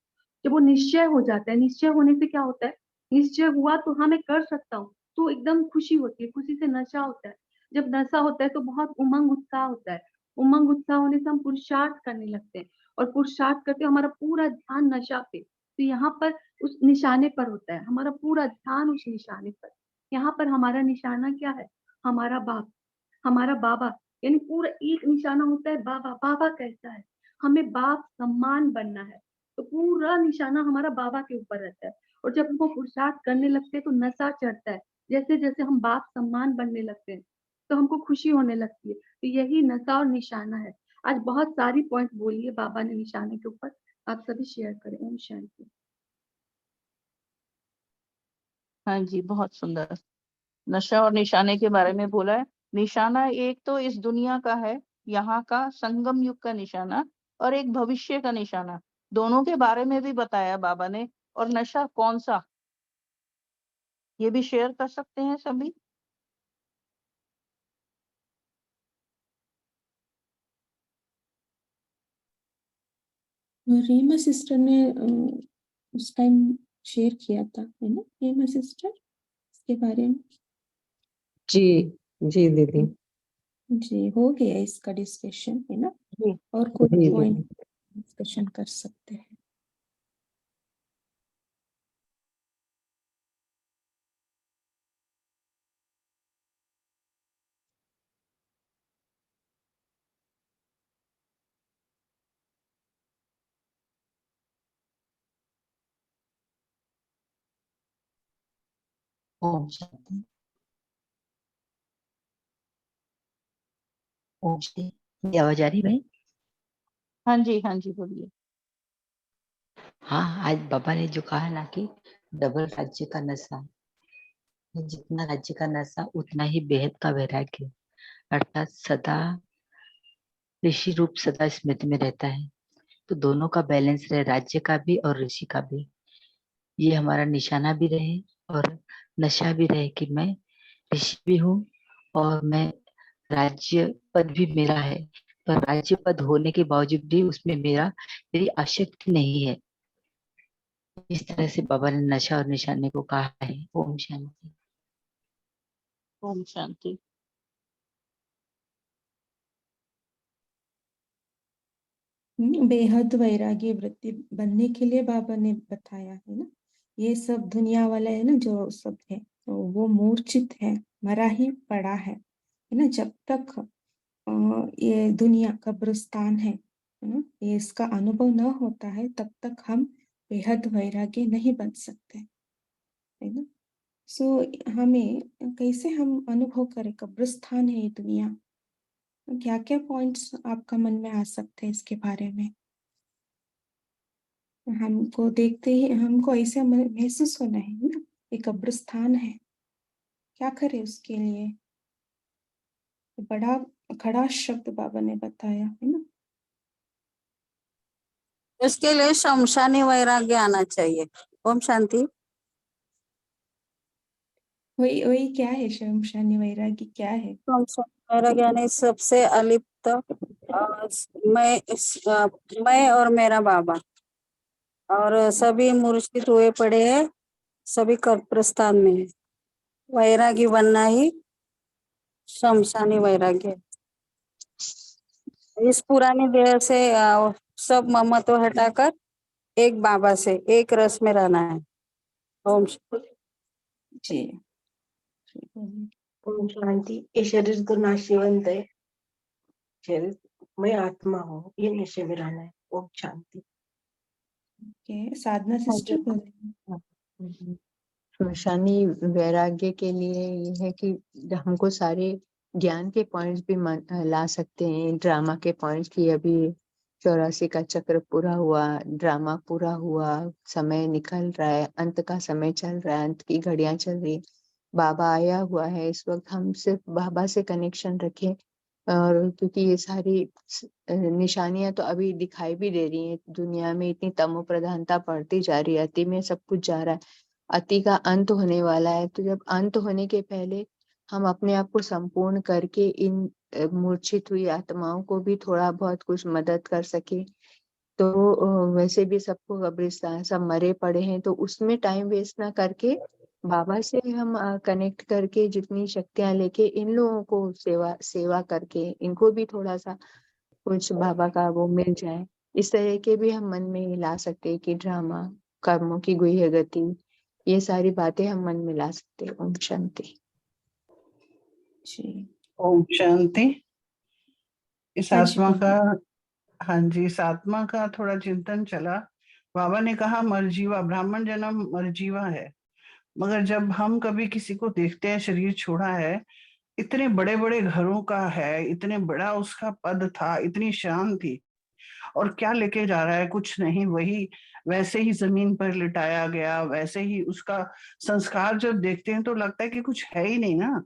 जब वो निश्चय हो जाता है, निश्चय होने से क्या होता है, निश्चय हुआ तो हाँ मैं कर सकता हूँ, तो एकदम खुशी होती है, खुशी से नशा होता है। जब नशा होता है तो बहुत उमंग उत्साह होता है, उमंग उत्साह होने से हम पुरुषार्थ करने लगते हैं, और पुरुषार्थ करते हमारा पूरा ध्यान नशा पे, तो यहाँ पर उस निशाने पर होता है, हमारा पूरा ध्यान उस निशाने पर। यहाँ पर हमारा निशाना क्या है, हमारा बाप, हमारा बाबा, यानी पूरा एक निशाना होता है बाबा। बाबा कैसा है, हमें बाप सम्मान बनना है, तो पूरा निशाना हमारा बाबा के ऊपर रहता है। और जब हमको पुरुषार्थ करने लगते हैं तो नशा चढ़ता है, जैसे जैसे हम बाप सम्मान बनने लगते हैं तो हमको खुशी होने लगती है। तो यही नशा और निशाना है। आज बहुत सारी पॉइंट बोली है बाबा ने निशाने के ऊपर, आप सभी शेयर करें। ओम शांति। हाँ जी बहुत सुंदर, नशा और निशाने के बारे में बोला है। निशाना एक तो इस दुनिया का है, यहाँ का संगम युग का निशाना, और एक भविष्य का निशाना, दोनों के बारे में भी बताया बाबा ने। और नशा कौन सा, ये भी शेयर कर सकते हैं सभी। रीमा सिस्टर ने उस टाइम शेयर किया था, है ना रीमा सिस्टर, इसके बारे में। जी जी दीदी। जी हो गया इसका डिस्कशन, है ना, जी और कोई जी पॉइंट दीदी। डिस्कशन कर सकते हैं। ओम शांति। ओम शांति। ये आवाज आ रही भाई? हाँ जी बोलिए। हाँ, आज बाबा ने जो कहा ना कि डबल राज्य का नशा, जितना राज्य का नशा उतना ही बेहद का वैराग्य, अर्थात सदा ऋषि रूप सदा स्मृति में रहता है। तो दोनों का बैलेंस रहे, राज्य का भी और ऋषि का भी। ये हमारा निशाना भी रहे और नशा भी रहे कि मैं ऋषि भी हूँ और मैं राज्य पद भी मेरा है, पर राज्य पद होने के बावजूद भी उसमें मेरी आसक्ति नहीं है। इस तरह से बाबा ने नशा और निशाने को कहा है। ओम शांति। ओम शांति। बेहद वैराग्य वृत्ति बनने के लिए बाबा ने बताया है ना। ये सब दुनिया वाला है ना, जो सब है तो वो मूर्छित है, मरा ही पड़ा है ना। जब तक ये दुनिया कब्रिस्तान है ना, ये इसका अनुभव न होता है तब तक हम बेहद वैराग्य नहीं बन सकते है ना। सो हमें कैसे हम अनुभव करें कब्रिस्तान है ये दुनिया। क्या क्या पॉइंट्स आपका मन में आ सकते हैं इसके बारे में। हमको देखते ही हमको ऐसे महसूस होना है ना, ये कब्रिस्तान है। क्या करें उसके लिए। बड़ा खड़ा शब्द बाबा ने बताया है ना। इसके लिए शमशानी वैराग्य आना चाहिए। ओम शांति। वही वही क्या है शमशानी वैराग्य क्या है। शमशानी वैराग्य यानी सबसे अलिप्त मैं और मेरा बाबा और सभी मूर्छित हुए पड़े हैं, सभी कब्रिस्तान में है। वैरागी बनना ही शमशानी वैराग्य। इस पुरानी देह से सब ममत्व हटाकर एक बाबा से एक रस में रहना है। ओम जी। ओम शांति। ये शरीर तो नाशवंत है, शरीर मैं आत्मा हूँ, ये नशे में रहना है। ओम शांति। साधना सिस्टर बोले। शमशानी वैराग्य के लिए ये है कि हमको सारे ज्ञान के पॉइंट्स भी ला सकते हैं। ड्रामा के पॉइंट्स की अभी 84 का चक्र पूरा हुआ, ड्रामा पूरा हुआ, समय निकल रहा है, अंत का समय चल रहा है, अंत की घड़ियां चल रही है, बाबा आया हुआ है। इस वक्त हम सिर्फ बाबा से कनेक्शन रखें, और क्योंकि ये सारी निशानियां तो अभी दिखाई भी दे रही हैं। दुनिया में इतनी तमो प्रधानता बढ़ती जा रही है, अति में सब कुछ जा रहा है, अति का अंत होने वाला है। तो जब अंत होने के पहले हम अपने आप को संपूर्ण करके इन मूर्छित हुई आत्माओं को भी थोड़ा बहुत कुछ मदद कर सके, तो वैसे भी सबको कब्रिस्तान सब मरे पड़े हैं, तो उसमें टाइम वेस्ट ना करके बाबा से हम कनेक्ट करके जितनी शक्तियां लेके इन लोगों को सेवा करके इनको भी थोड़ा सा कुछ बाबा का वो मिल जाए, इस तरह के भी हम मन में ला सकते हैं कि ड्रामा, कर्मों की गुह्य गति, ये सारी बातें हम मन में ला सकते हैं। ओम शांति। ओम शांति। इस हाँ जी, आत्मा बोलिए। का, हाँ जी, इस आत्मा का थोड़ा चिंतन चला। बाबा ने कहा मरजीवा, ब्राह्मण जन्म मरजीवा है, मगर जब हम कभी किसी को देखते हैं शरीर छोड़ा है, इतने बड़े बड़े घरों का है, इतने बड़ा उसका पद था, इतनी शान थी, और क्या लेके जा रहा है, कुछ नहीं, वही वैसे ही जमीन पर लिटाया गया, वैसे ही उसका संस्कार जब देखते हैं तो लगता है कि कुछ है ही नहीं ना,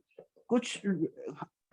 कुछ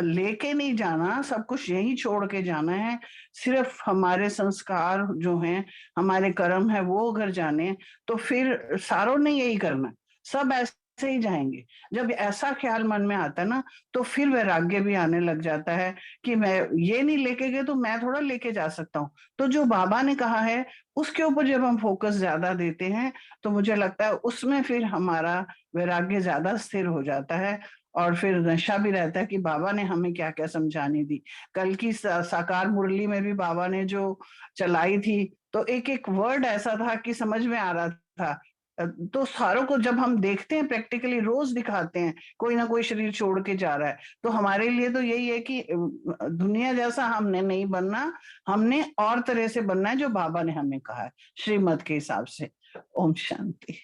लेके नहीं जाना, सब कुछ यही छोड़ के जाना है। सिर्फ हमारे संस्कार जो हैं, हमारे कर्म है, वो अगर जाने तो फिर सारों ने यही करना, सब ऐसे ही जाएंगे। जब ऐसा ख्याल मन में आता है ना, तो फिर वैराग्य भी आने लग जाता है कि मैं ये नहीं लेके गए तो मैं थोड़ा लेके जा सकता हूँ। तो जो बाबा ने कहा है उसके ऊपर जब हम फोकस ज्यादा देते हैं तो मुझे लगता है उसमें फिर हमारा वैराग्य ज्यादा स्थिर हो जाता है, और फिर नशा भी रहता है कि बाबा ने हमें क्या क्या समझानी दी। कल की साकार मुरली में भी बाबा ने जो चलाई थी, तो एक एक वर्ड ऐसा था कि समझ में आ रहा था। तो सारों को जब हम देखते हैं, प्रैक्टिकली रोज दिखाते हैं, कोई ना कोई शरीर छोड़ के जा रहा है, तो हमारे लिए तो यही है कि दुनिया जैसा हमने नहीं बनना, हमने और तरह से बनना है जो बाबा ने हमें कहा है श्रीमत के हिसाब से। ओम शांति।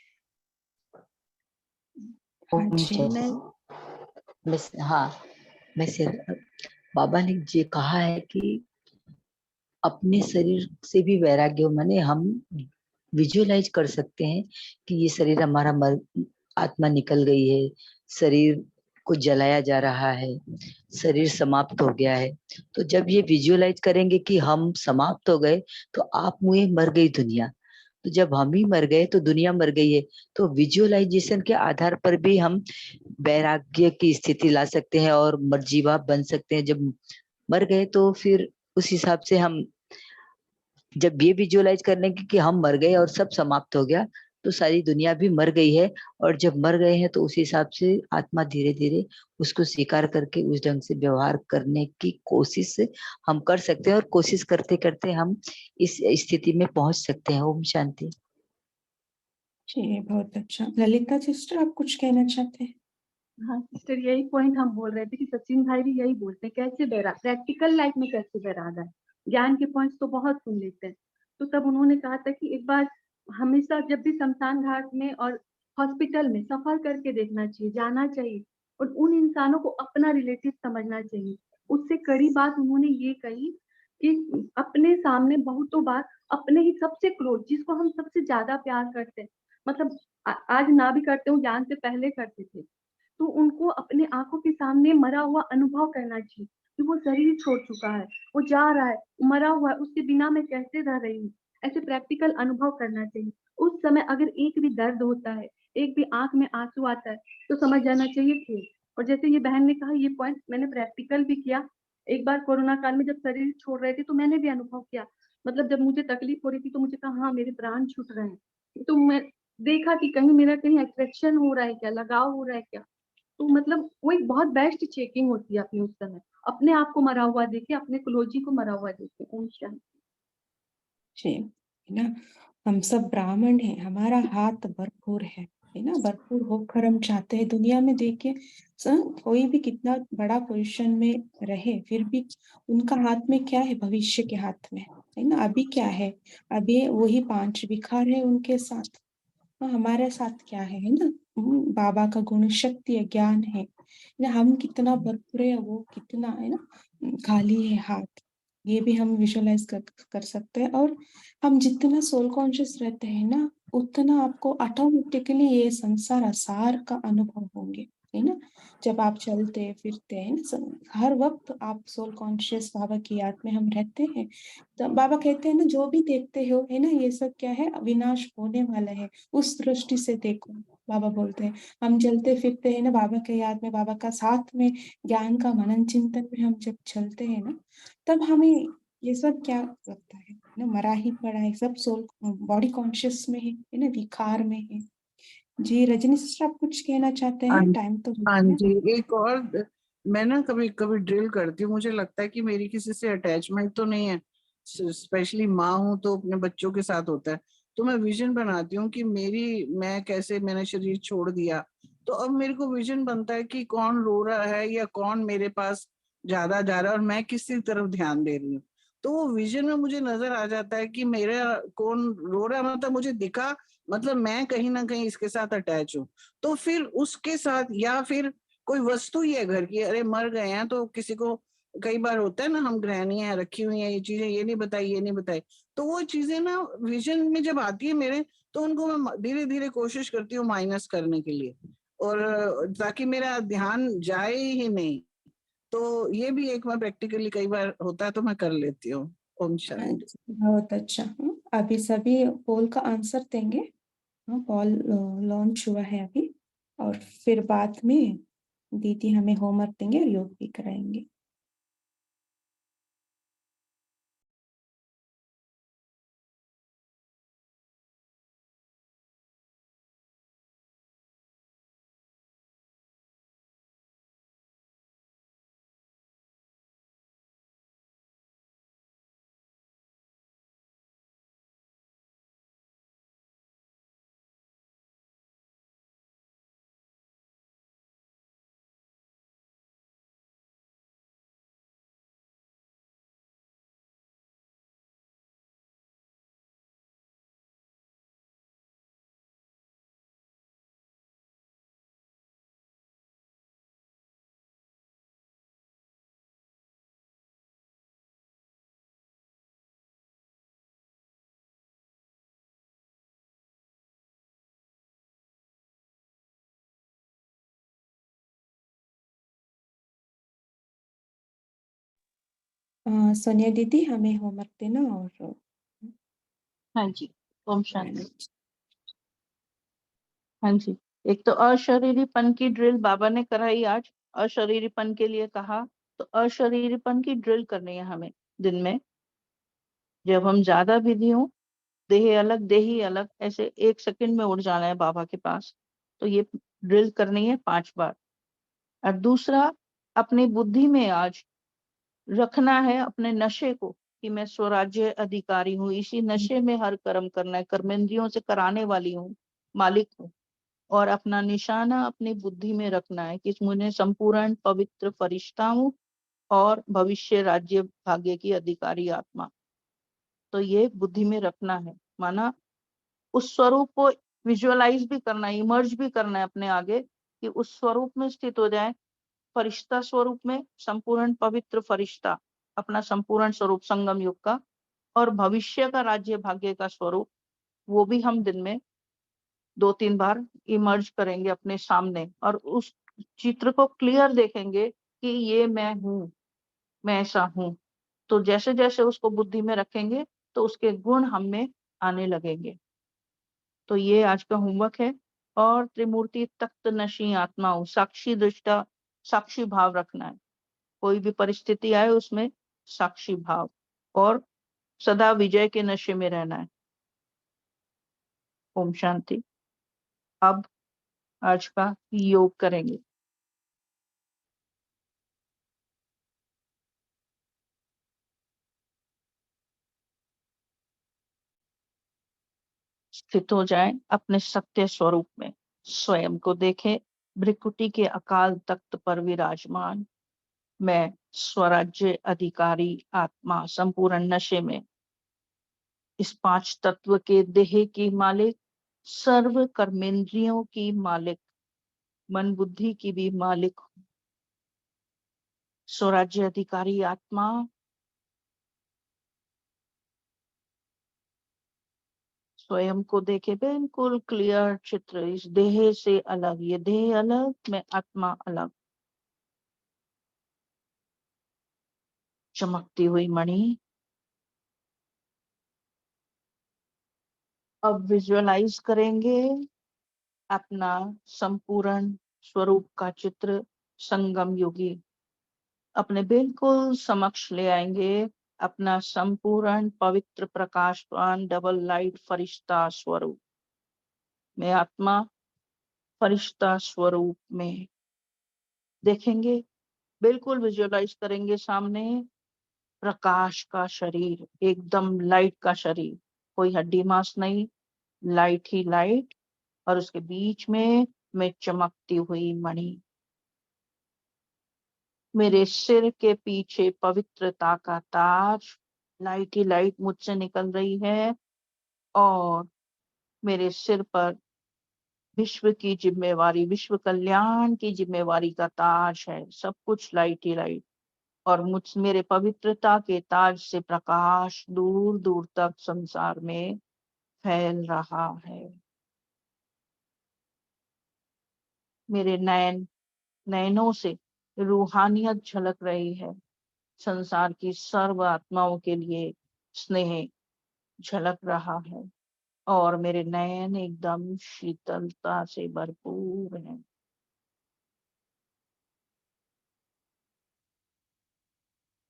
ओम शांति। हाँ, मैं बाबा ने ये कहा है कि अपने शरीर से भी वैराग्य हो, माने हम विजुअलाइज कर सकते हैं कि ये शरीर हमारा मर आत्मा निकल गई है, शरीर को जलाया जा रहा है, शरीर समाप्त हो गया है। तो जब ये विजुअलाइज करेंगे कि हम समाप्त हो गए, तो आप मुझे मर गई दुनिया, तो जब हम ही मर गए तो दुनिया मर गई है। तो विजुअलाइजेशन के आधार पर भी हम वैराग्य की स्थिति ला सकते हैं और मर्जीवा बन सकते हैं। जब मर गए तो फिर उस हिसाब से हम जब ये विजुअलाइज करने की कि हम मर गए और सब समाप्त हो गया, तो सारी दुनिया भी मर गई है। और जब मर गए हैं तो उस हिसाब से आत्मा धीरे धीरे उसको स्वीकार करके उस ढंग से व्यवहार करने की कोशिश हम कर सकते हैं, और कोशिश करते करते हम इस स्थिति में पहुंच सकते हैं। ओम शांति। जी, बहुत अच्छा। ललिता सिस्टर, आप कुछ कहना चाहते हैं? हाँ सिस्टर, यही पॉइंट हम बोल रहे थे कि सचिन भाई भी यही बोलते हैं, कैसे बैराग प्रैक्टिकल लाइफ में कैसे बैराग है। ज्ञान के पॉइंट्स तो बहुत सुन लेते हैं। तो तब उन्होंने कहा था कि एक बार हमेशा जब भी शमशान घाट में और हॉस्पिटल में सफर करके देखना चाहिए, जाना चाहिए और उन इंसानों को अपना रिलेटिव समझना चाहिए। उससे कड़ी बात उन्होंने ये कही कि अपने सामने बहुतों बार अपने ही सबसे क्लोज, जिसको हम सबसे ज्यादा प्यार करते हैं, मतलब आज ना भी करते हो, ज्ञान से पहले करते थे, तो उनको अपने आंखों के सामने मरा हुआ अनुभव करना चाहिए कि वो शरीर छोड़ चुका है, वो जा रहा है, मरा हुआ है, उसके बिना मैं कैसे रह रही हूँ, ऐसे प्रैक्टिकल अनुभव करना चाहिए। उस समय अगर एक भी दर्द होता है, एक भी आंख में आंसू आता है, तो समझ जाना चाहिए थे। और जैसे ये बहन ने कहा, ये पॉइंट मैंने प्रैक्टिकल भी किया। एक बार कोरोना काल में जब शरीर छोड़ रहे थे तो मैंने भी अनुभव किया, मतलब जब मुझे तकलीफ हो रही थी तो मुझे कहा हाँ मेरे प्राण छूट रहे हैं, तो मैं देखा कि कहीं मेरा कहीं अट्रैक्शन हो रहा है क्या, लगाव हो रहा है क्या। तो मतलब वो एक बहुत बेस्ट चेकिंग होती है अपनी उस समय, अपने आप को मरा हुआ देखे, अपने क्लोजी को मरा हुआ देखे। ओम शांति। जी, है ना? हम सब ब्राह्मण हैं, हमारा हाथ भरपूर है ना? भरपूर होकर हम चाहते हैं दुनिया में। देखिए, कोई भी कितना बड़ा पोजीशन में रहे, फिर भी उनका हाथ में क्या है? भविष्य के हाथ में, है ना? अभी क्या है? अभी वही 5 विकार है उनके साथ। हमारे साथ क्या है ना? बाबा का गुण शक्ति है, ज्ञान है ना? हम कितना भरपूर है, वो कितना है ना, खाली है हाथ। ये भी हम विजुअलाइज कर सकते हैं। और हम जितना सोल कॉन्शियस रहते हैं ना, उतना आपको ऑटोमेटिकली ये संसार असार का अनुभव होंगे, है ना? जब आप चलते फिरते हैं ना, हर वक्त आप सोल कॉन्शियस बाबा की याद में हम रहते हैं। तो बाबा कहते हैं ना, जो भी देखते हो, है ना, ये सब क्या है? अविनाश होने वाला है, उस दृष्टि से देखो। बाबा बोलते हैं, हम चलते फिरते हैं ना बाबा के याद में, बाबा का साथ में, ज्ञान का मनन चिंतन में हम जब चलते हैं ना, तब हमें ये सब क्या लगता है ना? मरा ही पड़ा है, सब सोल बॉडी कॉन्शियस में है ना, विकार में है। जी रजनी सिस्टर, आप कुछ कहना चाहते हाँ हैं? टाइम तो हो हाँ गया। जी, एक और मैं ना कभी कभी ड्रिल करती हूँ, मुझे लगता है कि मेरी किसी से अटैचमेंट तो नहीं है, स्पेशली माँ हूँ तो अपने बच्चों के साथ होता है। तो मैं विजन बनाती हूँ कि मैं कैसे मैंने शरीर छोड़ दिया, तो अब मेरे को विजन बनता है कि कौन रो रहा है या कौन मेरे पास ज्यादा जा रहा है और मैं किसी तरफ ध्यान दे रही हूँ। तो वो विजन में मुझे नजर आ जाता है कि मेरा कौन रो रहा है, मतलब मुझे दिखा, मतलब मैं कहीं ना कहीं इसके साथ अटैच हूँ। तो फिर उसके साथ, या फिर कोई वस्तु ही है घर की, अरे मर गए हैं तो किसी को कई बार होता है ना, हम गृहिणी हैं, रखी हुई हैं ये चीजें, ये नहीं बताई ये नहीं बताई, तो वो चीजें ना विजन में जब आती है मेरे, तो उनको मैं धीरे धीरे कोशिश करती हूँ माइनस करने के लिए, और ताकि मेरा ध्यान जाए ही नहीं। तो ये भी एक बार प्रैक्टिकली कई बार होता है तो मैं कर लेती हूँ। ओम हाँ शांति। जी, बहुत अच्छा। अभी सभी पोल का आंसर देंगे। पोल लॉन्च हुआ है अभी, और फिर बाद में दीदी हमें होमवर्क देंगे और योग भी कराएंगे। सोनिया दीदी हमें होमवर्क देना और हाँ जी, ओम शांति। हाँ जी, एक तो अशरीरीपन की ड्रिल बाबा ने कराई आज, अशरीरीपन के लिए कहा, तो अशरीरीपन की ड्रिल करनी है हमें दिन में। जब हम ज्यादा बिजी हों, देह अलग देही अलग, ऐसे 1 सेकंड में उड़ जाना है बाबा के पास, तो ये ड्रिल करनी है 5 बार। और दूसरा, अपनी बुद्धि में आज रखना है अपने नशे को कि मैं स्वराज्य अधिकारी हूँ, इसी नशे में हर कर्म करना है, कर्मेंद्रियों से कराने वाली हूँ, मालिक हूँ। और अपना निशाना अपनी बुद्धि में रखना है कि मुझे संपूर्ण पवित्र फरिश्ता हूँ और भविष्य राज्य भाग्य की अधिकारी आत्मा। तो ये बुद्धि में रखना है, माना उस स्वरूप को विजुअलाइज भी करना है, इमर्ज भी करना है अपने आगे कि उस स्वरूप में स्थित हो जाए, फरिश्ता स्वरूप में, संपूर्ण पवित्र फरिश्ता, अपना संपूर्ण स्वरूप संगम युग का, और भविष्य का राज्य भाग्य का स्वरूप, वो भी हम दिन में 2-3 बार इमर्ज करेंगे अपने सामने, और उस चित्र को क्लियर देखेंगे कि ये मैं हूँ, मैं ऐसा हूँ। तो जैसे जैसे उसको बुद्धि में रखेंगे तो उसके गुण हम में आने लगेंगे। तो ये आज का होमवर्क है। और त्रिमूर्ति तख्त नशी आत्मा हूँ, साक्षी दृष्टा, साक्षी भाव रखना है, कोई भी परिस्थिति आए उसमें साक्षी भाव, और सदा विजय के नशे में रहना है। ओम शांति। अब आज का योग करेंगे। स्थित हो जाए अपने सत्य स्वरूप में, स्वयं को देखें भृकुटी के अकाल तख्त पर विराजमान, मैं स्वराज्य अधिकारी आत्मा संपूर्ण नशे में, इस 5 तत्व के देह की मालिक, सर्व कर्मेंद्रियों की मालिक, मन बुद्धि की भी मालिक हूं। स्वराज्य अधिकारी आत्मा, स्वयं को देखे बिल्कुल क्लियर चित्र, इस देह से अलग, ये देह अलग, मैं आत्मा अलग। चमकती हुई मणि, अब विजुअलाइज करेंगे अपना संपूर्ण स्वरूप का चित्र, संगम योगी अपने बिल्कुल समक्ष ले आएंगे, अपना संपूर्ण पवित्र प्रकाशवान डबल लाइट फरिश्ता स्वरूप, मैं आत्मा फरिश्ता स्वरूप में देखेंगे, बिल्कुल विजुअलाइज करेंगे सामने प्रकाश का शरीर, एकदम लाइट का शरीर, कोई हड्डी मांस नहीं, लाइट ही लाइट, और उसके बीच में चमकती हुई मणि, मेरे सिर के पीछे पवित्रता का ताज, लाइट ही लाइट मुझसे निकल रही है, और मेरे सिर पर विश्व की जिम्मेवारी, विश्व कल्याण की जिम्मेवारी का ताज है, सब कुछ लाइट ही लाइट, और मेरे पवित्रता के ताज से प्रकाश दूर दूर तक संसार में फैल रहा है। मेरे नयनों से रूहानियत झलक रही है, संसार की सर्व आत्माओं के लिए स्नेह झलक रहा है, और मेरे नयन एकदम शीतलता से भरपूर हैं।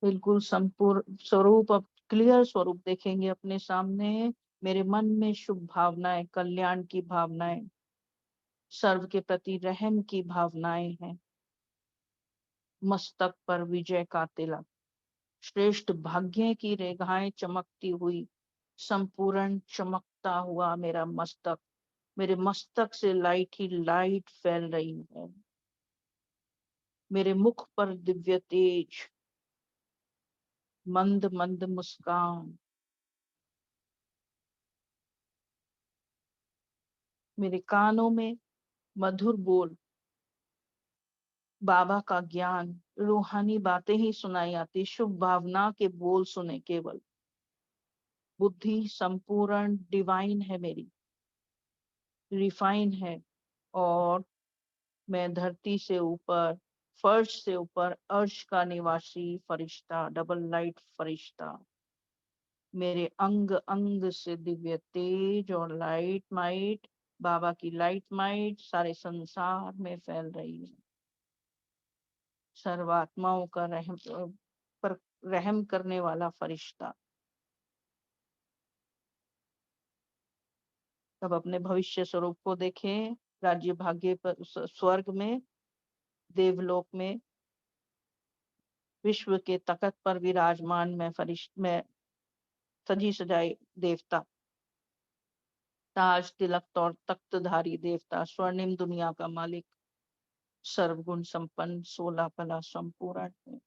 बिल्कुल संपूर्ण स्वरूप, अब क्लियर स्वरूप देखेंगे अपने सामने, मेरे मन में शुभ भावनाएं, कल्याण की भावनाएं, सर्व के प्रति रहम की भावनाएं हैं, मस्तक पर विजय का तिलक, श्रेष्ठ भाग्य की रेखाएं चमकती हुई, संपूर्ण चमकता हुआ मेरा मस्तक, मेरे मस्तक से लाइट ही लाइट फैल रही है, मेरे मुख पर दिव्य तेज, मंद मंद मुस्कान, मेरे कानों में मधुर बोल, बाबा का ज्ञान, रूहानी बातें ही सुनाई आती, शुभ भावना के बोल सुने केवल, बुद्धि संपूर्ण डिवाइन है मेरी, रिफाइन है, और मैं धरती से ऊपर फर्श से ऊपर अर्श का निवासी फरिश्ता, डबल लाइट फरिश्ता, मेरे अंग अंग से दिव्य तेज और लाइट माइट, बाबा की लाइट माइट सारे संसार में फैल रही है। सर्वात्माओं का पर रहम करने वाला फरिश्ता। तब अपने भविष्य स्वरूप को देखें, राज्य भाग्य पर स्वर्ग में, देवलोक में, विश्व के तख्त पर विराजमान में सजी सजाई देवता, ताज तिलक और तख्तधारी देवता, स्वर्णिम दुनिया का मालिक, सर्वगुण संपन्न, 16 कला संपूर्ण।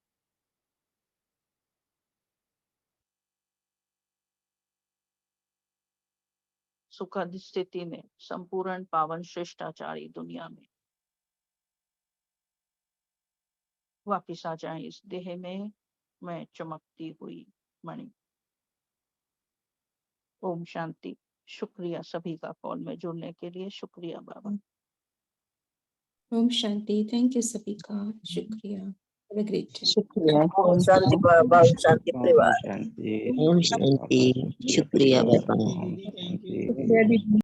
सुखद स्थिति में संपूर्ण पावन श्रेष्ठाचारी दुनिया में वापिस आ जाए इस देह में, मैं चमकती हुई मणि। ओम शांति। शुक्रिया सभी का कॉल में जुड़ने के लिए। शुक्रिया बाबा। ओम शांति। थैंक यू सभी का, शुक्रिया। Have a great day. शुक्रिया। ओम शांति बाबा, ओम शांति ओम परिवार। शांति। ओम शांति। शुक्रिया बाबा। ओम शांति। शुक्रिया दीदी।